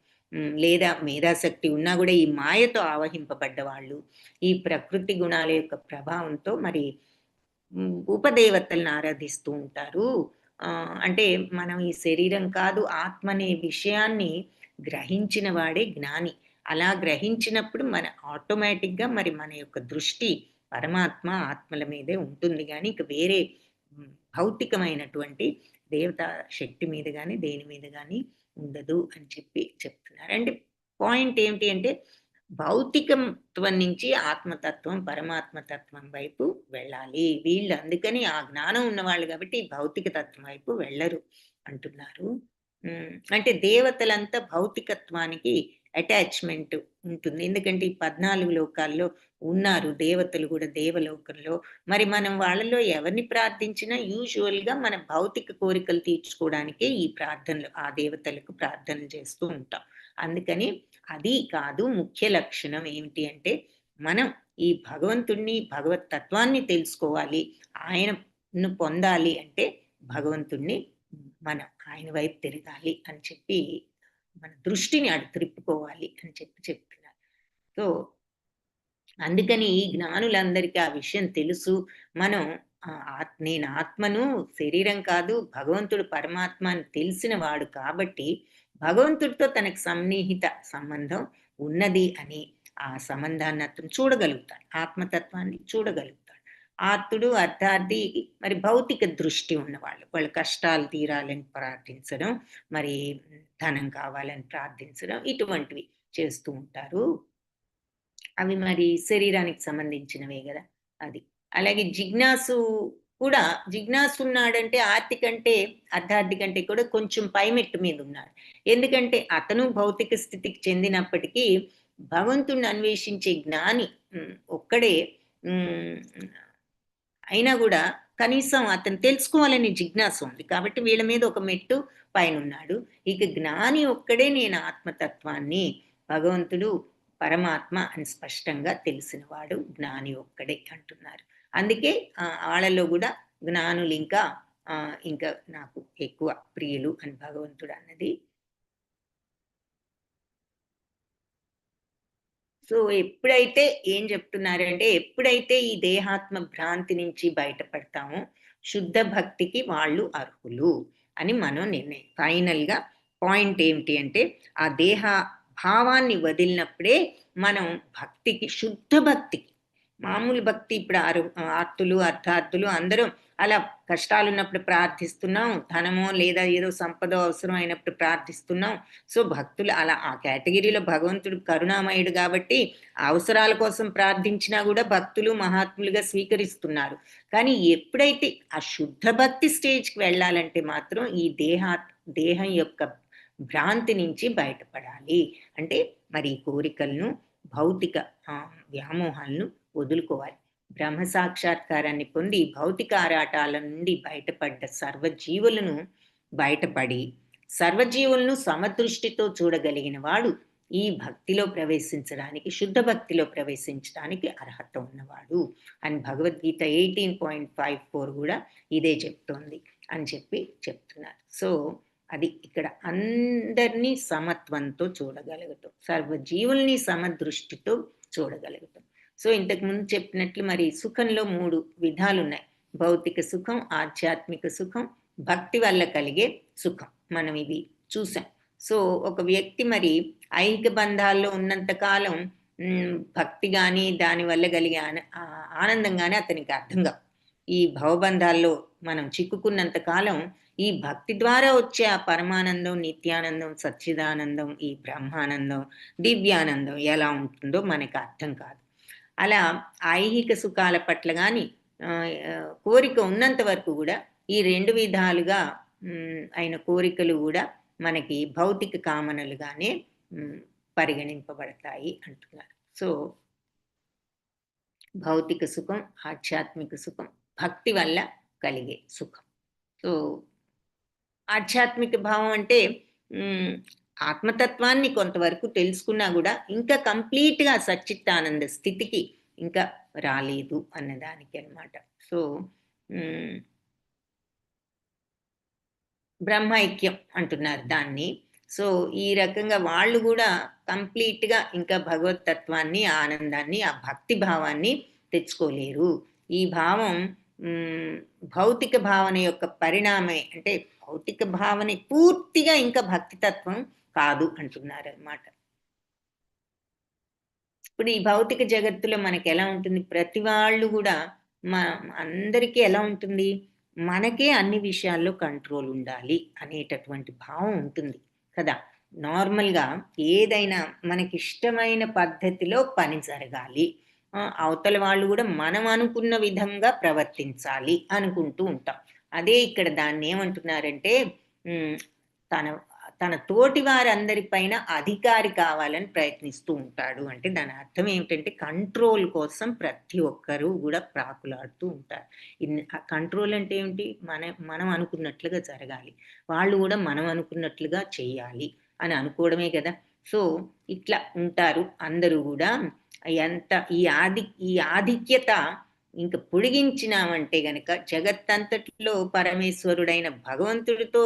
లేదా మేధాశక్తి ఉన్నా కూడా ఈ మాయతో ఆవహింపబడ్డ వాళ్ళు, ఈ ప్రకృతి గుణాల యొక్క ప్రభావంతో మరి ఉపదేవతలను ఆరాధిస్తూ ఉంటారు. అంటే మనం ఈ శరీరం కాదు ఆత్మ అనే విషయాన్ని గ్రహించిన వాడే జ్ఞాని. అలా గ్రహించినప్పుడు మన ఆటోమేటిక్‌గా మరి మన యొక్క దృష్టి పరమాత్మ, ఆత్మల మీదే ఉంటుంది గానీ, ఇక వేరే భౌతికమైనటువంటి దేవతా శక్తి మీద గానీ, దేని మీద గానీ ఉండదు అని చెప్పి చెప్తున్నారు. అంటే పాయింట్ ఏంటి అంటే, భౌతికత్వం నుంచి ఆత్మతత్వం, పరమాత్మ తత్వం వైపు వెళ్ళాలి. వీళ్ళు అందుకని ఆ జ్ఞానం ఉన్నవాళ్ళు కాబట్టి భౌతిక తత్వం వైపు వెళ్ళరు అంటున్నారు. అంటే దేవతలంతా భౌతికత్వానికి అటాచ్‌మెంట్ ఉంటుంది. ఎందుకంటే ఈ 14 లోకాల్లో ఉన్నారు దేవతలు కూడా దేవలోకంలో. మరి మనం వాళ్ళలో ఎవరిని ప్రార్థించినా యూజువల్‌గా మన భౌతిక కోరికలు తీర్చుకోవడానికే ఈ ప్రార్థనలు, ఆ దేవతలకు ప్రార్థనలు చేస్తూ ఉంటాం. అందుకని అది కాదు ముఖ్య లక్షణం ఏమిటి అంటే, మనం ఈ భగవంతుడిని, భగవత్ తత్వాన్ని తెలుసుకోవాలి. ఆయనను పొందాలి అంటే భగవంతుడిని మనం ఆయన వైపు తిరగాలి అని చెప్పి మన దృష్టిని అటు త్రిప్పుకోవాలి అని చెప్పి చెప్తున్నారు. సో అందుకని ఈ జ్ఞానులందరికీ ఆ విషయం తెలుసు. మనం నేను ఆత్మను, శరీరం కాదు, భగవంతుడు పరమాత్మ అని తెలిసిన వాడు కాబట్టి భగవంతుడితో తనకు సన్నిహిత సంబంధం ఉన్నది అని ఆ సంబంధాన్ని అతను చూడగలుగుతాడు. ఆత్మతత్వాన్ని చూడగలుగుతాడు. ఆర్తుడు, అర్థార్థి మరి భౌతిక దృష్టి ఉన్నవాళ్ళు. వాళ్ళ కష్టాలు తీరాలని ప్రార్థించడం, మరి ధనం కావాలని ప్రార్థించడం ఇటువంటివి చేస్తూ ఉంటారు. అవి మరి శరీరానికి సంబంధించినవే గదా! అది. అలాగే కూడా జిజ్ఞాసు ఉన్నాడంటే ఆర్తి అర్ధార్థి కంటే కూడా కొంచెం పైమెట్టు మీద ఉన్నాడు. ఎందుకంటే అతను భౌతిక స్థితికి చెందినప్పటికీ భగవంతుడిని అన్వేషించే జ్ఞాని ఒక్కడే. అయినా గూడా కనీసం అతను తెలుసుకోవాలనే జిజ్ఞాస ఉంది. కాబట్టి వీళ్ళ మీద ఒక మెట్టు పైనున్నాడు. ఇక జ్ఞాని ఒక్కడే నేను ఆత్మతత్వాన్ని, భగవంతుడు పరమాత్మ అని స్పష్టంగా తెలిసినవాడు జ్ఞాని ఒక్కడే అంటున్నారు. అందుకే ఆళ్ళలో గూడా జ్ఞానులు ఇంకా నాకు ఎక్కువ ప్రియులు అని భగవంతుడు అన్నది. సో ఎప్పుడైతే ఏం చెప్తున్నారంటే, ఎప్పుడైతే ఈ దేహాత్మ భ్రాంతి నుంచి బయటపడతామో శుద్ధ భక్తికి వాళ్ళు అర్హులు అని మనం నిర్ణయం. ఫైనల్‌గా పాయింట్ ఏమిటి అంటే, ఆ దేహ భావాన్ని వదిలినప్పుడే మనం భక్తికి, శుద్ధ భక్తికి, మామూలు భక్తి ఇప్పుడు ఆర్తులు, అర్థార్థులు అందరం అలా కష్టాలున్నప్పుడు ప్రార్థిస్తున్నాం. ధనమో లేదా ఏదో సంపదో అవసరమైనప్పుడు ప్రార్థిస్తున్నాం. సో భక్తులు అలా ఆ కేటగిరీలో భగవంతుడు కరుణామయుడు కాబట్టి అవసరాల కోసం ప్రార్థించినా కూడా భక్తులు మహాత్ములుగా స్వీకరిస్తున్నారు. కానీ ఎప్పుడైతే ఆ శుద్ధ భక్తి స్టేజ్‌కి వెళ్ళాలంటే మాత్రం ఈ దేహం యొక్క భ్రాంతి నుంచి బయటపడాలి. అంటే మరి కోరికలను, భౌతిక వ్యామోహాలను వదులుకోవాలి. బ్రహ్మ సాక్షాత్కారాన్ని పొంది భౌతిక ఆరాటాల నుండి బయటపడ్డ సర్వజీవులను బయటపడి సర్వజీవులను సమదృష్టితో చూడగలిగిన వాడు ఈ భక్తిలో ప్రవేశించడానికి, శుద్ధ భక్తిలో ప్రవేశించడానికి అర్హత ఉన్నవాడు అని భగవద్గీత 18.54 కూడా ఇదే చెప్తోంది అని చెప్పి చెప్తున్నారు. సో అది ఇక్కడ అందరినీ సమత్వంతో చూడగలుగుతాం, సర్వజీవుల్ని సమదృష్టితో చూడగలుగుతాం. సో ఇంతకుముందు చెప్పినట్లు మరి సుఖంలో 3 విధాలున్నాయి. భౌతిక సుఖం, ఆధ్యాత్మిక సుఖం, భక్తి వల్ల కలిగే సుఖం. మనం ఇది చూసాం. సో ఒక వ్యక్తి మరి ఐహిక బంధాల్లో ఉన్నంత కాలం భక్తి గాని, దానివల్ల కలిగే ఆనందం గాని అతనికి అర్థం కావు. ఈ భవబంధాల్లో మనం చిక్కుకున్నంత కాలం ఈ భక్తి ద్వారా వచ్చే ఆ పరమానందం, నిత్యానందం, సచ్చిదానందం, ఈ బ్రహ్మానందం, దివ్యానందం ఎలా ఉంటుందో మనకు అర్థం కాదు. అలా ఐహిక సుఖాల పట్ల గాని కోరిక ఉన్నంత వరకు కూడా ఈ 2 విధాలుగా అయిన కోరికలు కూడా మనకి భౌతిక కామనలుగానే పరిగణింపబడతాయి అంటున్నారు. సో భౌతిక సుఖం, ఆధ్యాత్మిక సుఖం, భక్తి వల్ల కలిగే సుఖం. సో ఆధ్యాత్మిక భావం అంటే ఆత్మతత్వాన్ని కొంతవరకు తెలుసుకున్నా కూడా ఇంకా కంప్లీట్గా సచ్చిత్తానంద స్థితికి ఇంకా రాలేదు అన్నదానికి అన్నమాట. సో బ్రహ్మైక్యం అంటున్నారు దాన్ని. సో ఈ రకంగా వాళ్ళు కూడా కంప్లీట్గా ఇంకా భగవతత్వాన్ని, ఆనందాన్ని, ఆ భక్తి భావాన్ని తెచ్చుకోలేరు. ఈ భావం భౌతిక భావన యొక్క పరిణామే. అంటే భౌతిక భావన పూర్తిగా ఇంకా భక్తితత్వం కాదు అంటున్నారు అన్నమాట. ఇప్పుడు ఈ భౌతిక జగత్తులో మనకి ఎలా ఉంటుంది, ప్రతి వాళ్ళు కూడా అందరికీ ఎలా ఉంటుంది, మనకే అన్ని విషయాల్లో కంట్రోల్ ఉండాలి అనేటటువంటి భావం ఉంటుంది కదా. నార్మల్గా ఏదైనా మనకి ఇష్టమైన పద్ధతిలో పని జరగాలి, అవతల వాళ్ళు కూడా మనం అనుకున్న విధంగా ప్రవర్తించాలి అనుకుంటూ ఉంటాం. అదే ఇక్కడ దాన్ని ఏమంటున్నారంటే తన తోటి వారందరిపైన అధికారి కావాలని ప్రయత్నిస్తూ ఉంటాడు. అంటే దాని అర్థం ఏమిటంటే కంట్రోల్ కోసం ప్రతి ఒక్కరూ కూడా ప్రాకులాడుతూ ఉంటారు. కంట్రోల్ అంటే ఏమిటి, మనం అనుకున్నట్లుగా జరగాలి, వాళ్ళు కూడా మనం అనుకున్నట్లుగా చేయాలి అని అనుకోవడమే కదా. సో ఇట్లా ఉంటారు అందరూ కూడా. ఎంత ఈ ఆధిక్యత ఇంకా పొడిగించినామంటే గనక జగత్తంతటిలో పరమేశ్వరుడైన భగవంతుడితో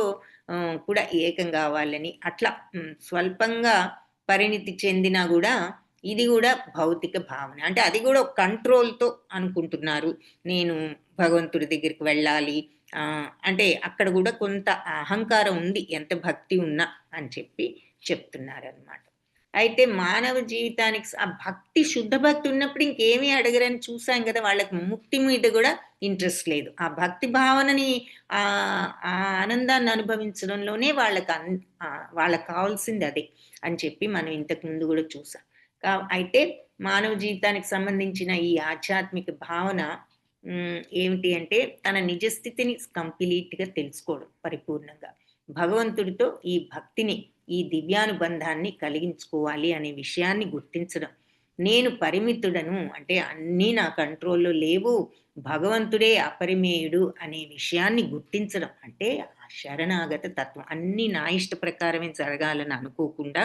కూడా ఏకం కావాలని అట్లా స్వల్పంగా పరిణితి చెందినా కూడా ఇది కూడా భౌతిక భావన. అంటే అది కూడా ఒక కంట్రోల్తో అనుకుంటున్నారు, నేను భగవంతుడి దగ్గరికి వెళ్ళాలి అంటే అక్కడ కూడా కొంత అహంకారం ఉంది, ఎంత భక్తి ఉన్నా అని చెప్తున్నారు అన్నమాట. అయితే మానవ జీవితానికి ఆ భక్తి, శుద్ధ భక్తి ఉన్నప్పుడు ఇంకేమీ అడగరని చూసాం కదా. వాళ్ళకి ముక్తి మీద కూడా ఇంట్రెస్ట్ లేదు. ఆ భక్తి భావనని, ఆ ఆనందాన్ని అనుభవించడంలోనే వాళ్ళకి కావాల్సింది అదే అని మనం ఇంతకు ముందు కూడా చూసాం. అయితే మానవ జీవితానికి సంబంధించిన ఈ ఆధ్యాత్మిక భావన ఏమిటి అంటే తన నిజస్థితిని కంప్లీట్గా తెలుసుకోవడం, పరిపూర్ణంగా భగవంతుడితో ఈ భక్తిని, ఈ దివ్యానుబంధాన్ని కలిగించుకోవాలి అనే విషయాన్ని గుర్తించడం. నేను పరిమితుడను, అంటే అన్నీ నా కంట్రోల్లో లేవు, భగవంతుడే అపరిమేయుడు అనే విషయాన్ని గుర్తించడం. అంటే ఆ శరణాగత తత్వం, అన్నీ నా ఇష్ట ప్రకారమే జరగాలని అనుకోకుండా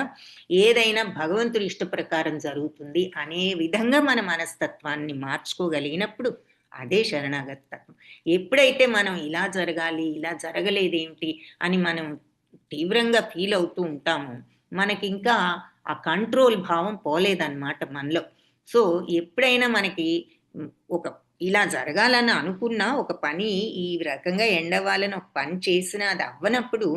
ఏదైనా భగవంతుడి ఇష్ట ప్రకారం జరుగుతుంది అనే విధంగా మన మనస్తత్వాన్ని మార్చుకోగలిగినప్పుడు అదే శరణాగత తత్వం. ఎప్పుడైతే మనం ఇలా జరగాలి, ఇలా జరగలేదేంటి అని మనం తీవ్రంగా ఫీల్ అవుతూ ఉంటాము, మనకి ఇంకా ఆ కంట్రోల్ భావం పోలేదన్నమాట మనలో. సో ఎప్పుడైనా మనకి ఇలా జరగాలని అనుకున్న ఒక పని, ఈ రకంగా ఎండవాలని ఒక పని చేసినా అది అవ్వనప్పుడు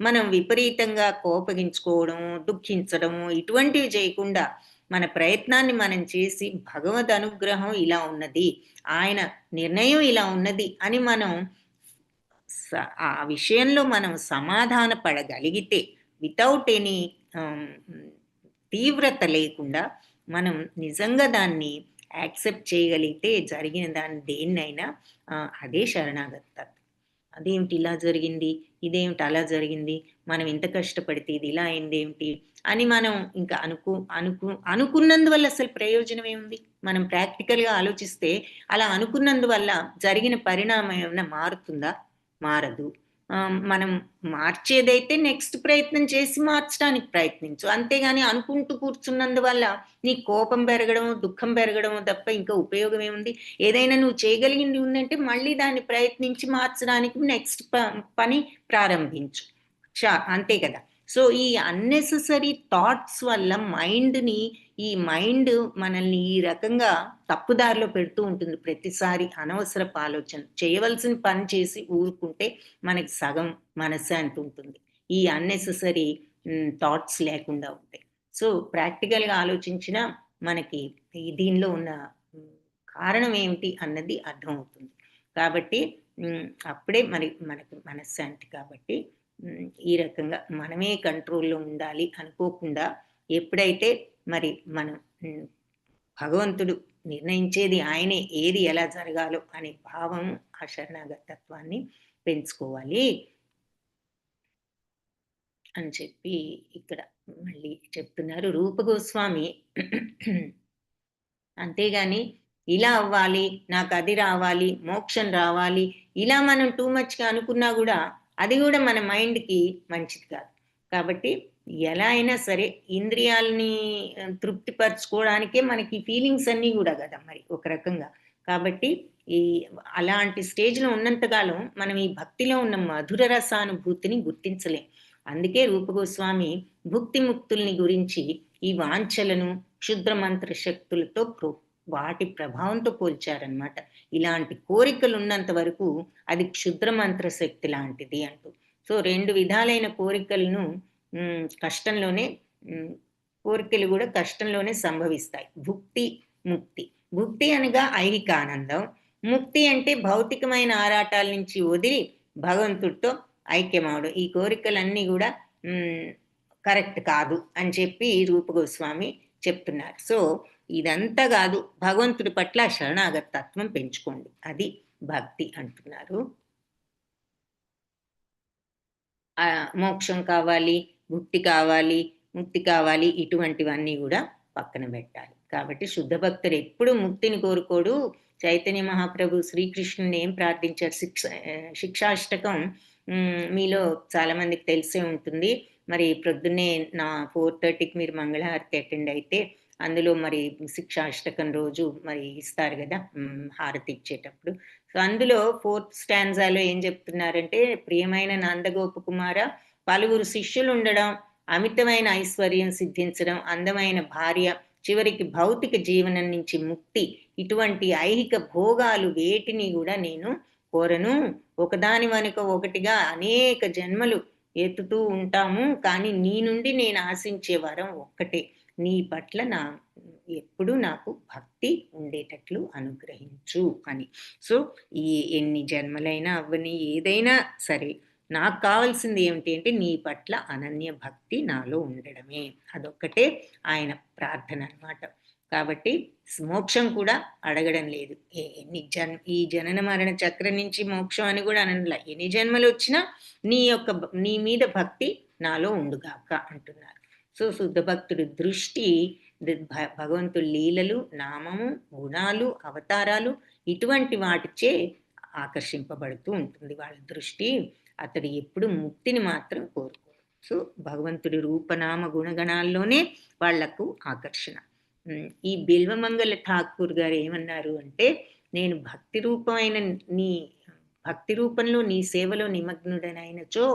మనం విపరీతంగా కోపగించుకోవడం, దుఃఖించడం ఇటువంటివి చేయకుండా మన ప్రయత్నాన్ని మనం చేసి భగవద్ అనుగ్రహం ఇలా ఉన్నది, ఆయన నిర్ణయం ఇలా ఉన్నది అని మనం ఆ విషయంలో మనం సమాధాన పడగలిగితే, వితౌట్ ఎనీ తీవ్రత లేకుండా మనం నిజంగా దాన్ని యాక్సెప్ట్ చేయగలిగితే జరిగిన దాన్ని దేన్నైనా అదే శరణాగత తత్వం. అదేమిటి ఇలా జరిగింది, ఇదేమిటి అలా జరిగింది, మనం ఇంత కష్టపడితే ఇది ఇలా అయిందేమిటి అని మనం ఇంకా అనుకున్నందువల్ల అసలు ప్రయోజనం ఏముంది? మనం ప్రాక్టికల్గా ఆలోచిస్తే అలా అనుకున్నందువల్ల జరిగిన పరిణామం ఏమైనా మారుతుందా? మారదు. మనం మార్చేదైతే నెక్స్ట్ ప్రయత్నం చేసి మార్చడానికి ప్రయత్నించు, అంతేగాని అనుకుంటూ కూర్చున్నందువల్ల నీ కోపం పెరగడం, దుఃఖం పెరగడం తప్ప ఇంకా ఉపయోగం ఏముంది? ఏదైనా నువ్వు చేయగలిగింది ఉందంటే మళ్ళీ దాన్ని ప్రయత్నించి మార్చడానికి నెక్స్ట్ పని ప్రారంభించు, అంతే కదా. సో ఈ అన్నెసెసరీ థాట్స్ వల్ల ఈ మైండ్ మనల్ని ఈ రకంగా తప్పుదారిలో పెడుతూ ఉంటుంది. ప్రతిసారి అనవసరపు ఆలోచన, చేయవలసిన పని చేసి ఊరుకుంటే మనకి సగం మనశ్శాంతి ఉంటుంది. ఈ అన్నెసెసరీ థాట్స్ లేకుండా ఉంటాయి. సో ప్రాక్టికల్గా ఆలోచించినా మనకి దీనిలో ఉన్న కారణం ఏమిటి అన్నది అర్థమవుతుంది. కాబట్టి అప్పుడే మనకి మనశ్శాంతి. కాబట్టి ఈ రకంగా మనమే కంట్రోల్లో ఉండాలి అనుకోకుండా, ఎప్పుడైతే మరి మనం భగవంతుడు నిర్ణయించేది ఆయనే, ఏది ఎలా జరగాలో అనే భావం, ఆ శరణాగతత్వాన్ని పెంచుకోవాలి అని చెప్పి ఇక్కడ మళ్ళీ చెప్తున్నారు రూప గోస్వామి. అంతేగాని ఇలా అవ్వాలి, నాకు అది రావాలి, మోక్షం రావాలి, ఇలా మనం టూ మచ్గా అనుకున్నా కూడా అది కూడా మన మైండ్కి మంచిది కాదు. కాబట్టి ఎలా అయినా సరే ఇంద్రియాలని తృప్తిపరచుకోవడానికే మనకి ఫీలింగ్స్ అన్నీ కూడా కదా మరి ఒక రకంగా. కాబట్టి అలాంటి స్టేజ్లో ఉన్నంతకాలం మనం ఈ భక్తిలో ఉన్న మధుర రసానుభూతిని గుర్తించలేం. అందుకే రూపగోస్వామి భుక్తి ముక్తుల్ని గురించి ఈ వాంఛలను క్షుద్ర మంత్ర శక్తులతో వాటి ప్రభావంతో పోల్చారనమాట. ఇలాంటి కోరికలు ఉన్నంత వరకు అది క్షుద్ర మంత్ర శక్తి లాంటిది అంటూ. సో 2 విధాలైన కోరికలను కష్టంలోనే కోరికలు కూడా కష్టంలోనే సంభవిస్తాయి. భుక్తి, ముక్తి. భుక్తి అనగా ఐహిక ఆనందం, ముక్తి అంటే భౌతికమైన ఆరాటాల నుంచి వదిలి భగవంతుడితో ఐక్యమవడం. ఈ కోరికలన్నీ కూడా కరెక్ట్ కాదు అని చెప్పి రూప గోస్వామి చెప్తున్నారు. సో ఇదంతా కాదు, భగవంతుడి పట్ల శరణాగత తత్వం పెంచుకోండి, అది భక్తి అంటున్నారు. మోక్షం కావాలి, ముక్తి కావాలి, ఇటువంటివన్నీ కూడా పక్కన పెట్టాలి. కాబట్టి శుద్ధ భక్తుడు ఎప్పుడు ముక్తిని కోరుకోడు. చైతన్య మహాప్రభు శ్రీకృష్ణుని ఏం ప్రార్థించారు? శిక్షాష్టకం మీలో చాలా మందికి తెలిసే ఉంటుంది. మరి ప్రొద్దున్నే 4:30కి మీరు మంగళహారతి అటెండ్ అయితే అందులో మరి శిక్షాష్టకం రోజు మరి ఇస్తారు కదా హారతి ఇచ్చేటప్పుడు. సో అందులో 4th స్టాంజాలో ఏం చెప్తున్నారంటే, ప్రియమైన నందగోప కుమార, పలువురు శిష్యులు ఉండడం, అమితమైన ఐశ్వర్యం సిద్ధించడం, అందమైన భార్య, చివరికి భౌతిక జీవనం నుంచి ముక్తి, ఇటువంటి ఐహిక భోగాలు వేటిని కూడా నేను కోరను. ఒకదాని వెనుక ఒకటిగా అనేక జన్మలు ఎత్తుతూ ఉంటాము, కానీ నీ నుండి నేను ఆశించే వరం ఒక్కటే, నీ పట్ల ఎప్పుడు నాకు భక్తి ఉండేటట్లు అనుగ్రహించు అని. సో ఎన్ని జన్మలైనా అవ్వని, ఏదైనా సరే నాకు కావాల్సింది ఏమిటి అంటే నీ పట్ల అనన్య భక్తి నాలో ఉండడమే. అదొక్కటే ఆయన ప్రార్థన అన్నమాట. కాబట్టి మోక్షం కూడా అడగడం లేదు. ఈ జనన మరణ చక్రం నుంచి మోక్షం అని కూడా అనట్లా. ఎన్ని జన్మలు వచ్చినా నీ మీద భక్తి నాలో ఉండుగాక అంటున్నారు. సో శుద్ధ భక్తుడి దృష్టి భగవంతుడి లీలలు, నామము, గుణాలు, అవతారాలు ఇటువంటి వాటిచే ఆకర్షింపబడుతూ ఉంటుంది వాళ్ళ దృష్టి. అతడు ఎప్పుడు ముక్తిని మాత్రం కోరుకోరు. సో భగవంతుడి రూపనామ గుణగణాల్లోనే వాళ్లకు ఆకర్షణ. ఈ బిల్వమంగళ ఠాకూర్ గారు ఏమన్నారు అంటే, నేను భక్తి రూపంలో నీ సేవలో నిమగ్నుడనైనచో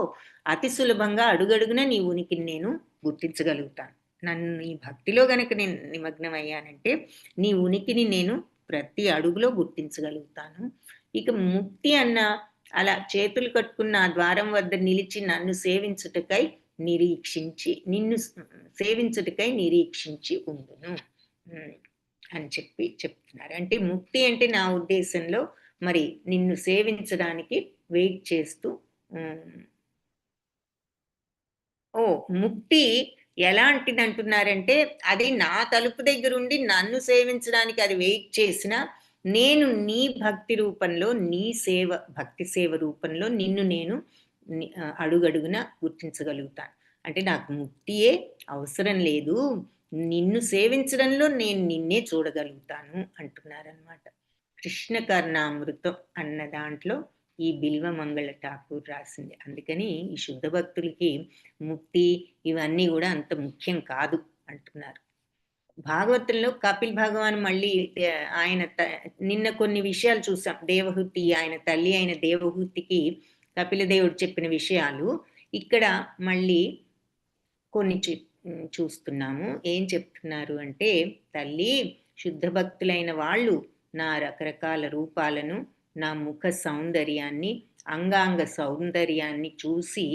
అతి సులభంగా అడుగడుగున నీ ఉనికిని నేను గుర్తించగలుగుతాను. నన్ను నీ భక్తిలో గనక నేను నిమగ్నం అయ్యానంటే నీ ఉనికిని నేను ప్రతి అడుగులో గుర్తించగలుగుతాను. ఇక ముక్తి అన్న అలా చేతులు కట్టుకున్న ఆ ద్వారం వద్ద నిలిచి నిన్ను సేవించుటకై నిరీక్షించి ఉండును అని చెప్తున్నారు. అంటే ముక్తి అంటే నా ఉద్దేశంలో మరి నిన్ను సేవించడానికి వెయిట్ చేస్తూ, ముక్తి ఎలాంటిది అంటున్నారంటే, అది నా తలుపు దగ్గర ఉండి నన్ను సేవించడానికి అది వెయిట్ చేసిన, నేను నీ భక్తి రూపంలో, భక్తి సేవ రూపంలో నిన్ను నేను అడుగడుగున గుర్తించగలుగుతాను. అంటే నాకు ముక్తియే అవసరం లేదు, నిన్ను సేవించడంలో నేను నిన్నే చూడగలుగుతాను అంటున్నారనమాట. కృష్ణ కర్ణామృతం అన్న దాంట్లో ఈ బిల్వమంగళ ఠాకూర్ రాసింది. అందుకని ఈ శుద్ధ భక్తులకి ముక్తి ఇవన్నీ కూడా అంత ముఖ్యం కాదు అంటున్నారు. భాగవతంలో కపిల్ భగవాన్ మళ్ళీ ఆయన నిన్న కొన్ని విషయాలు చూసాం. దేవహూతి, ఆయన తల్లి అయిన దేవహూతికి కపిలదేవుడు చెప్పిన విషయాలు ఇక్కడ మళ్ళీ కొన్ని చూస్తున్నాము. ఏం చెప్తున్నారు అంటే, తల్లి శుద్ధ భక్తులైన వాళ్ళు నా రకరకాల రూపాలను, నా ముఖ సౌందర్యాన్ని, అంగాంగ సౌందర్యాన్ని చూసి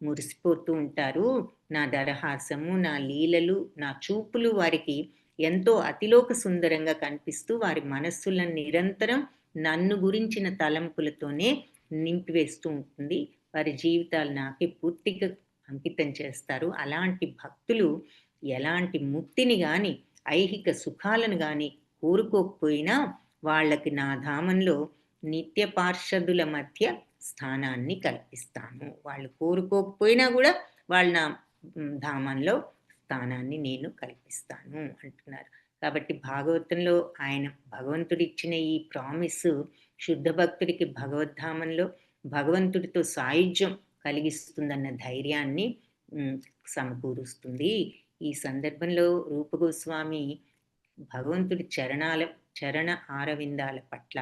మురిసిపోతూ ఉంటారు. నా దరహాసము, నా లీలలు, నా చూపులు వారికి ఎంతో అతిలోక సుందరంగా కనిపిస్తూ వారి మనస్సులను నిరంతరం నన్ను గురించిన తలంపులతోనే నింపివేస్తూ ఉంటుంది. వారి జీవితాలు నాకే పూర్తిగా అంకితం చేస్తారు. అలాంటి భక్తులు ఎలాంటి ముక్తిని గాని, ఐహిక సుఖాలను గాని కోరుకోకపోయినా వాళ్ళకి నా ధామంలో నిత్య పార్షదుల మధ్య స్థానాన్ని కల్పిస్తాను. వాళ్ళు కోరుకోకపోయినా గూడా వాళ్ళు నా ధామంలో స్థానాన్ని నేను కల్పిస్తాను అంటున్నారు. కాబట్టి భాగవతంలో ఆయన భగవంతుడిచ్చిన ఈ ప్రామిస్ శుద్ధ భక్తుడికి భగవద్ధామంలో భగవంతుడితో సాయుధ్యం కలిగిస్తుందన్న ధైర్యాన్ని సమకూరుస్తుంది. ఈ సందర్భంలో రూపగోస్వామి భగవంతుడి చరణ ఆరవిందాల పట్ల,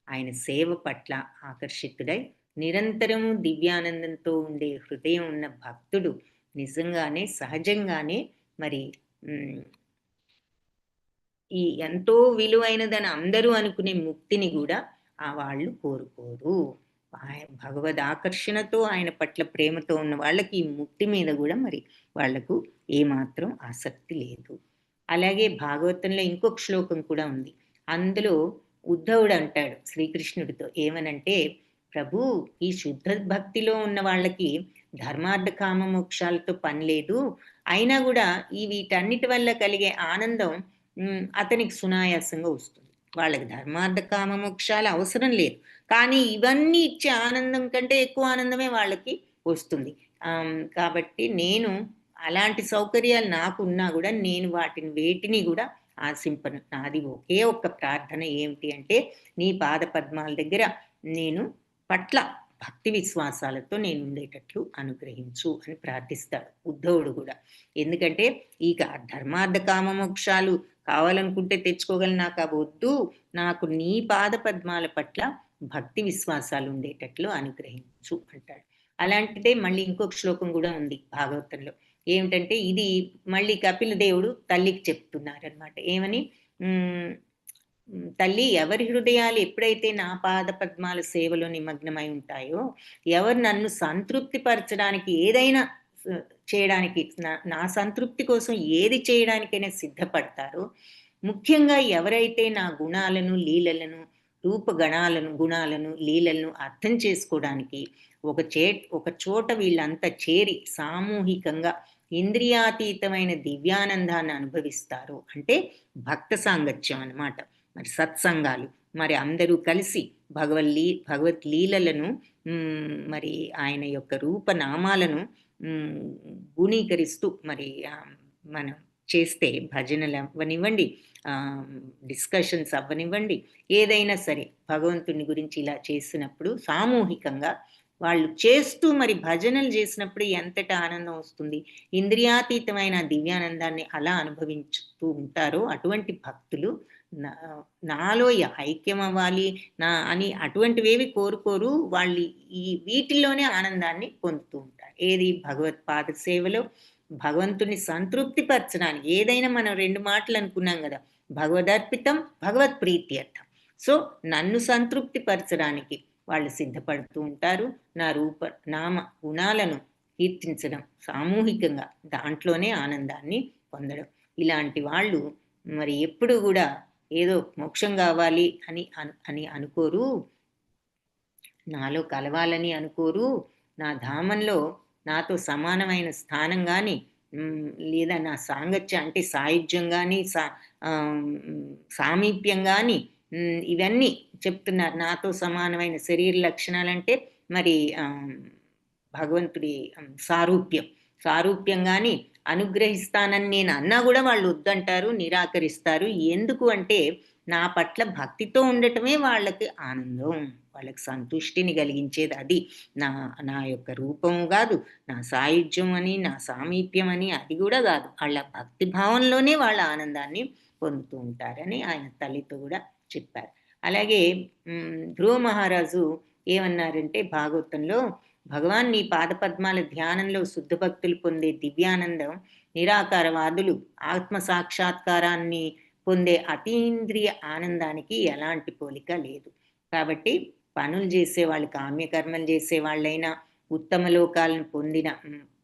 ఆయన సేవ పట్ల ఆకర్షితుడై నిరంతరము దివ్యానందంతో ఉండే హృదయం ఉన్న భక్తుడు నిజంగానే సహజంగానే మరి ఈ ఎంతో విలువైనదని అందరూ అనుకునే ముక్తిని కూడా వాళ్ళు కోరుకోరు. భగవద్ ఆకర్షణతో ఆయన పట్ల ప్రేమతో ఉన్న వాళ్ళకి ఈ ముక్తి మీద కూడా మరి వాళ్లకు ఏమాత్రం ఆసక్తి లేదు. అలాగే భాగవతంలో ఇంకొక శ్లోకం కూడా ఉంది. అందులో ఉద్ధవుడు అంటాడు శ్రీకృష్ణుడితో ఏమనంటే, ప్రభు ఈ శుద్ధ భక్తిలో ఉన్న వాళ్ళకి ధర్మార్థ కామ మోక్షాలతో పని లేదు, అయినా కూడా ఈ వీటన్నిటి వల్ల కలిగే ఆనందం అతనికి సునాయాసంగా వస్తుంది. వాళ్ళకి ధర్మార్థ కామ మోక్షాలు అవసరం లేదు, కానీ ఇవన్నీ ఇచ్చే ఆనందం కంటే ఎక్కువ ఆనందమే వాళ్ళకి వస్తుంది. కాబట్టి నేను అలాంటి సౌకర్యాలు నాకున్నా కూడా నేను వాటిని వేటిని కూడా ఆశింపను. నాది ఒకే ఒక్క ప్రార్థన ఏమిటి అంటే, నీ పాద పద్మాల దగ్గర నేను పట్ల భక్తి విశ్వాసాలతో నేను ఉండేటట్లు అనుగ్రహించు అని ప్రార్థిస్తాడు ఉద్ధవుడు కూడా. ఎందుకంటే ఇక ధర్మార్థ కామ మోక్షాలు కావాలనుకుంటే తెచ్చుకోగలను, నాకు అవి వద్దు, నాకు నీ పాద పద్మాల పట్ల భక్తి విశ్వాసాలు ఉండేటట్లు అనుగ్రహించు అంటాడు. అలాంటిదే మళ్ళీ ఇంకొక శ్లోకం కూడా ఉంది భాగవతంలో. ఏమిటంటే ఇది మళ్ళీ కపిల దేవుడు తల్లికి చెప్తున్నారనమాట. ఏమని, తల్లి ఎవరి హృదయాలు ఎప్పుడైతే నా పాద పద్మాల సేవలో నిమగ్నమై ఉంటాయో, ఎవరు నన్ను సంతృప్తి పరచడానికి ఏదైనా చేయడానికి, నా సంతృప్తి కోసం ఏది చేయడానికైనా సిద్ధపడతారో, ముఖ్యంగా ఎవరైతే నా గుణాలను లీలలను గుణాలను లీలలను అర్థం చేసుకోవడానికి ఒక చోట వీళ్ళంతా చేరి సామూహికంగా ఇంద్రియాతీతమైన దివ్యానందాన్ని అనుభవిస్తారు అంటే భక్త సాంగత్యం అన్నమాట. మరి సత్సంగాలు, మరి అందరూ కలిసి భగవత్ లీలలను మరి ఆయన యొక్క రూపనామాలను గుణీకరిస్తూ మరి మనం చేస్తే, భజనలు అవ్వనివ్వండి, డిస్కషన్స్ అవ్వనివ్వండి, ఏదైనా సరే భగవంతుని గురించి ఇలా చేసినప్పుడు సామూహికంగా వాళ్ళు చేస్తూ మరి భజనలు చేసినప్పుడు ఎంతటి ఆనందం వస్తుంది. ఇంద్రియాతీతమైన దివ్యానందాన్ని అలా అనుభవించుతూ ఉంటారో అటువంటి భక్తులు నాలో ఐక్యం అవ్వాలి అని అటువంటివేవి కోరుకోరు. వాళ్ళు ఈ వీటిల్లోనే ఆనందాన్ని పొందుతూ ఉంటారు. ఏది భగవత్పాద సేవలో భగవంతుని సంతృప్తి పరచడానికి, ఏదైనా మనం 2 మాటలు అనుకున్నాం కదా, భగవదర్పితం భగవత్ ప్రీత్యర్థం. సో నన్ను సంతృప్తి పరచడానికి వాళ్ళు సిద్ధపడుతూ ఉంటారు. నా నామ గుణాలను కీర్తించడం సామూహికంగా, దాంట్లోనే ఆనందాన్ని పొందడం. ఇలాంటి వాళ్ళు మరి ఎప్పుడు కూడా ఏదో మోక్షం కావాలి అని అనుకోరు, నాలో కలవాలని అనుకోరు, నా ధామంలో నాతో సమానమైన స్థానం కానీ లేదా నా సాంగత్యం అంటే సాయుధ్యం కానీ సామీప్యం కానీ ఇవన్నీ చెప్తున్నారు. నాతో సమానమైన శరీర లక్షణాలంటే మరి భగవంతుడి సారూప్యం కానీ అనుగ్రహిస్తానని నేను అన్నా కూడా వాళ్ళు వద్దంటారు, నిరాకరిస్తారు. ఎందుకు అంటే నా పట్ల భక్తితో ఉండటమే వాళ్ళకి ఆనందం, వాళ్ళకి సంతుష్టిని కలిగించేది అది. నా యొక్క రూపం కాదు, నా సాయుధ్యం అని, నా సామీప్యం అని అది కూడా కాదు. వాళ్ళ భక్తి భావంలోనే వాళ్ళ ఆనందాన్ని పొందుతూ ఉంటారని ఆయన తల్లితో కూడా చెప్పారు. అలాగే ధ్రువ మహారాజు ఏమన్నారంటే భాగవతంలో, భగవాన్ నీ పాదపద్మాల ధ్యానంలో శుద్ధ భక్తులు పొందే దివ్యానందం నిరాకారవాదులు ఆత్మ సాక్షాత్కారాన్ని పొందే అతీంద్రియ ఆనందానికి ఎలాంటి పోలిక లేదు. కాబట్టి పనులు చేసేవాళ్ళు, కామ్యకర్మలు చేసేవాళ్ళైనా ఉత్తమ లోకాలను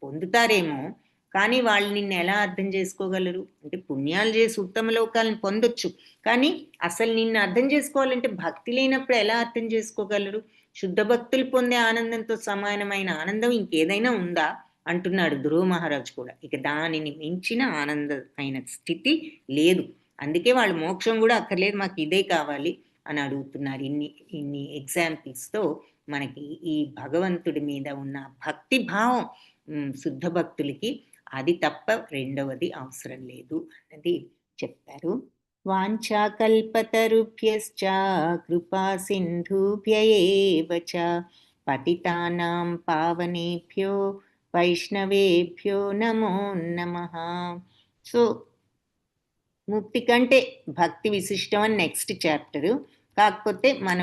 పొందుతారేమో, కానీ వాళ్ళు నిన్ను ఎలా అర్థం చేసుకోగలరు? అంటే పుణ్యాలు చేసి ఉత్తమ లోకాలను పొందొచ్చు, కానీ అసలు నిన్ను అర్థం చేసుకోవాలంటే భక్తి లేనప్పుడు ఎలా అర్థం చేసుకోగలరు? శుద్ధ భక్తులు పొందే ఆనందంతో సమానమైన ఆనందం ఇంకేదైనా ఉందా అంటున్నాడు ధ్రువ మహారాజు కూడా. ఇక దానిని మించిన ఆనందమైన స్థితి లేదు. అందుకే వాళ్ళు మోక్షం కూడా అక్కర్లేదు, మాకు ఇదే కావాలి అని అడుగుతున్నారు. ఇన్ని ఇన్ని ఎగ్జాంపుల్స్తో మనకి ఈ భగవంతుడి మీద ఉన్న భక్తి భావం శుద్ధ భక్తులకి అది తప్ప రెండవది అవసరం లేదు అన్నది చెప్తారు. వాంఛాకల్పతరుభ్యశ్చ కృపా సింధుభ్య ఏవ చ పతితానాం పావనేభ్యో వైష్ణవేభ్యో నమో నమః. సో ముక్తి కంటే భక్తి విశిష్టం అని నెక్స్ట్ చాప్టరు. కాకపోతే మనం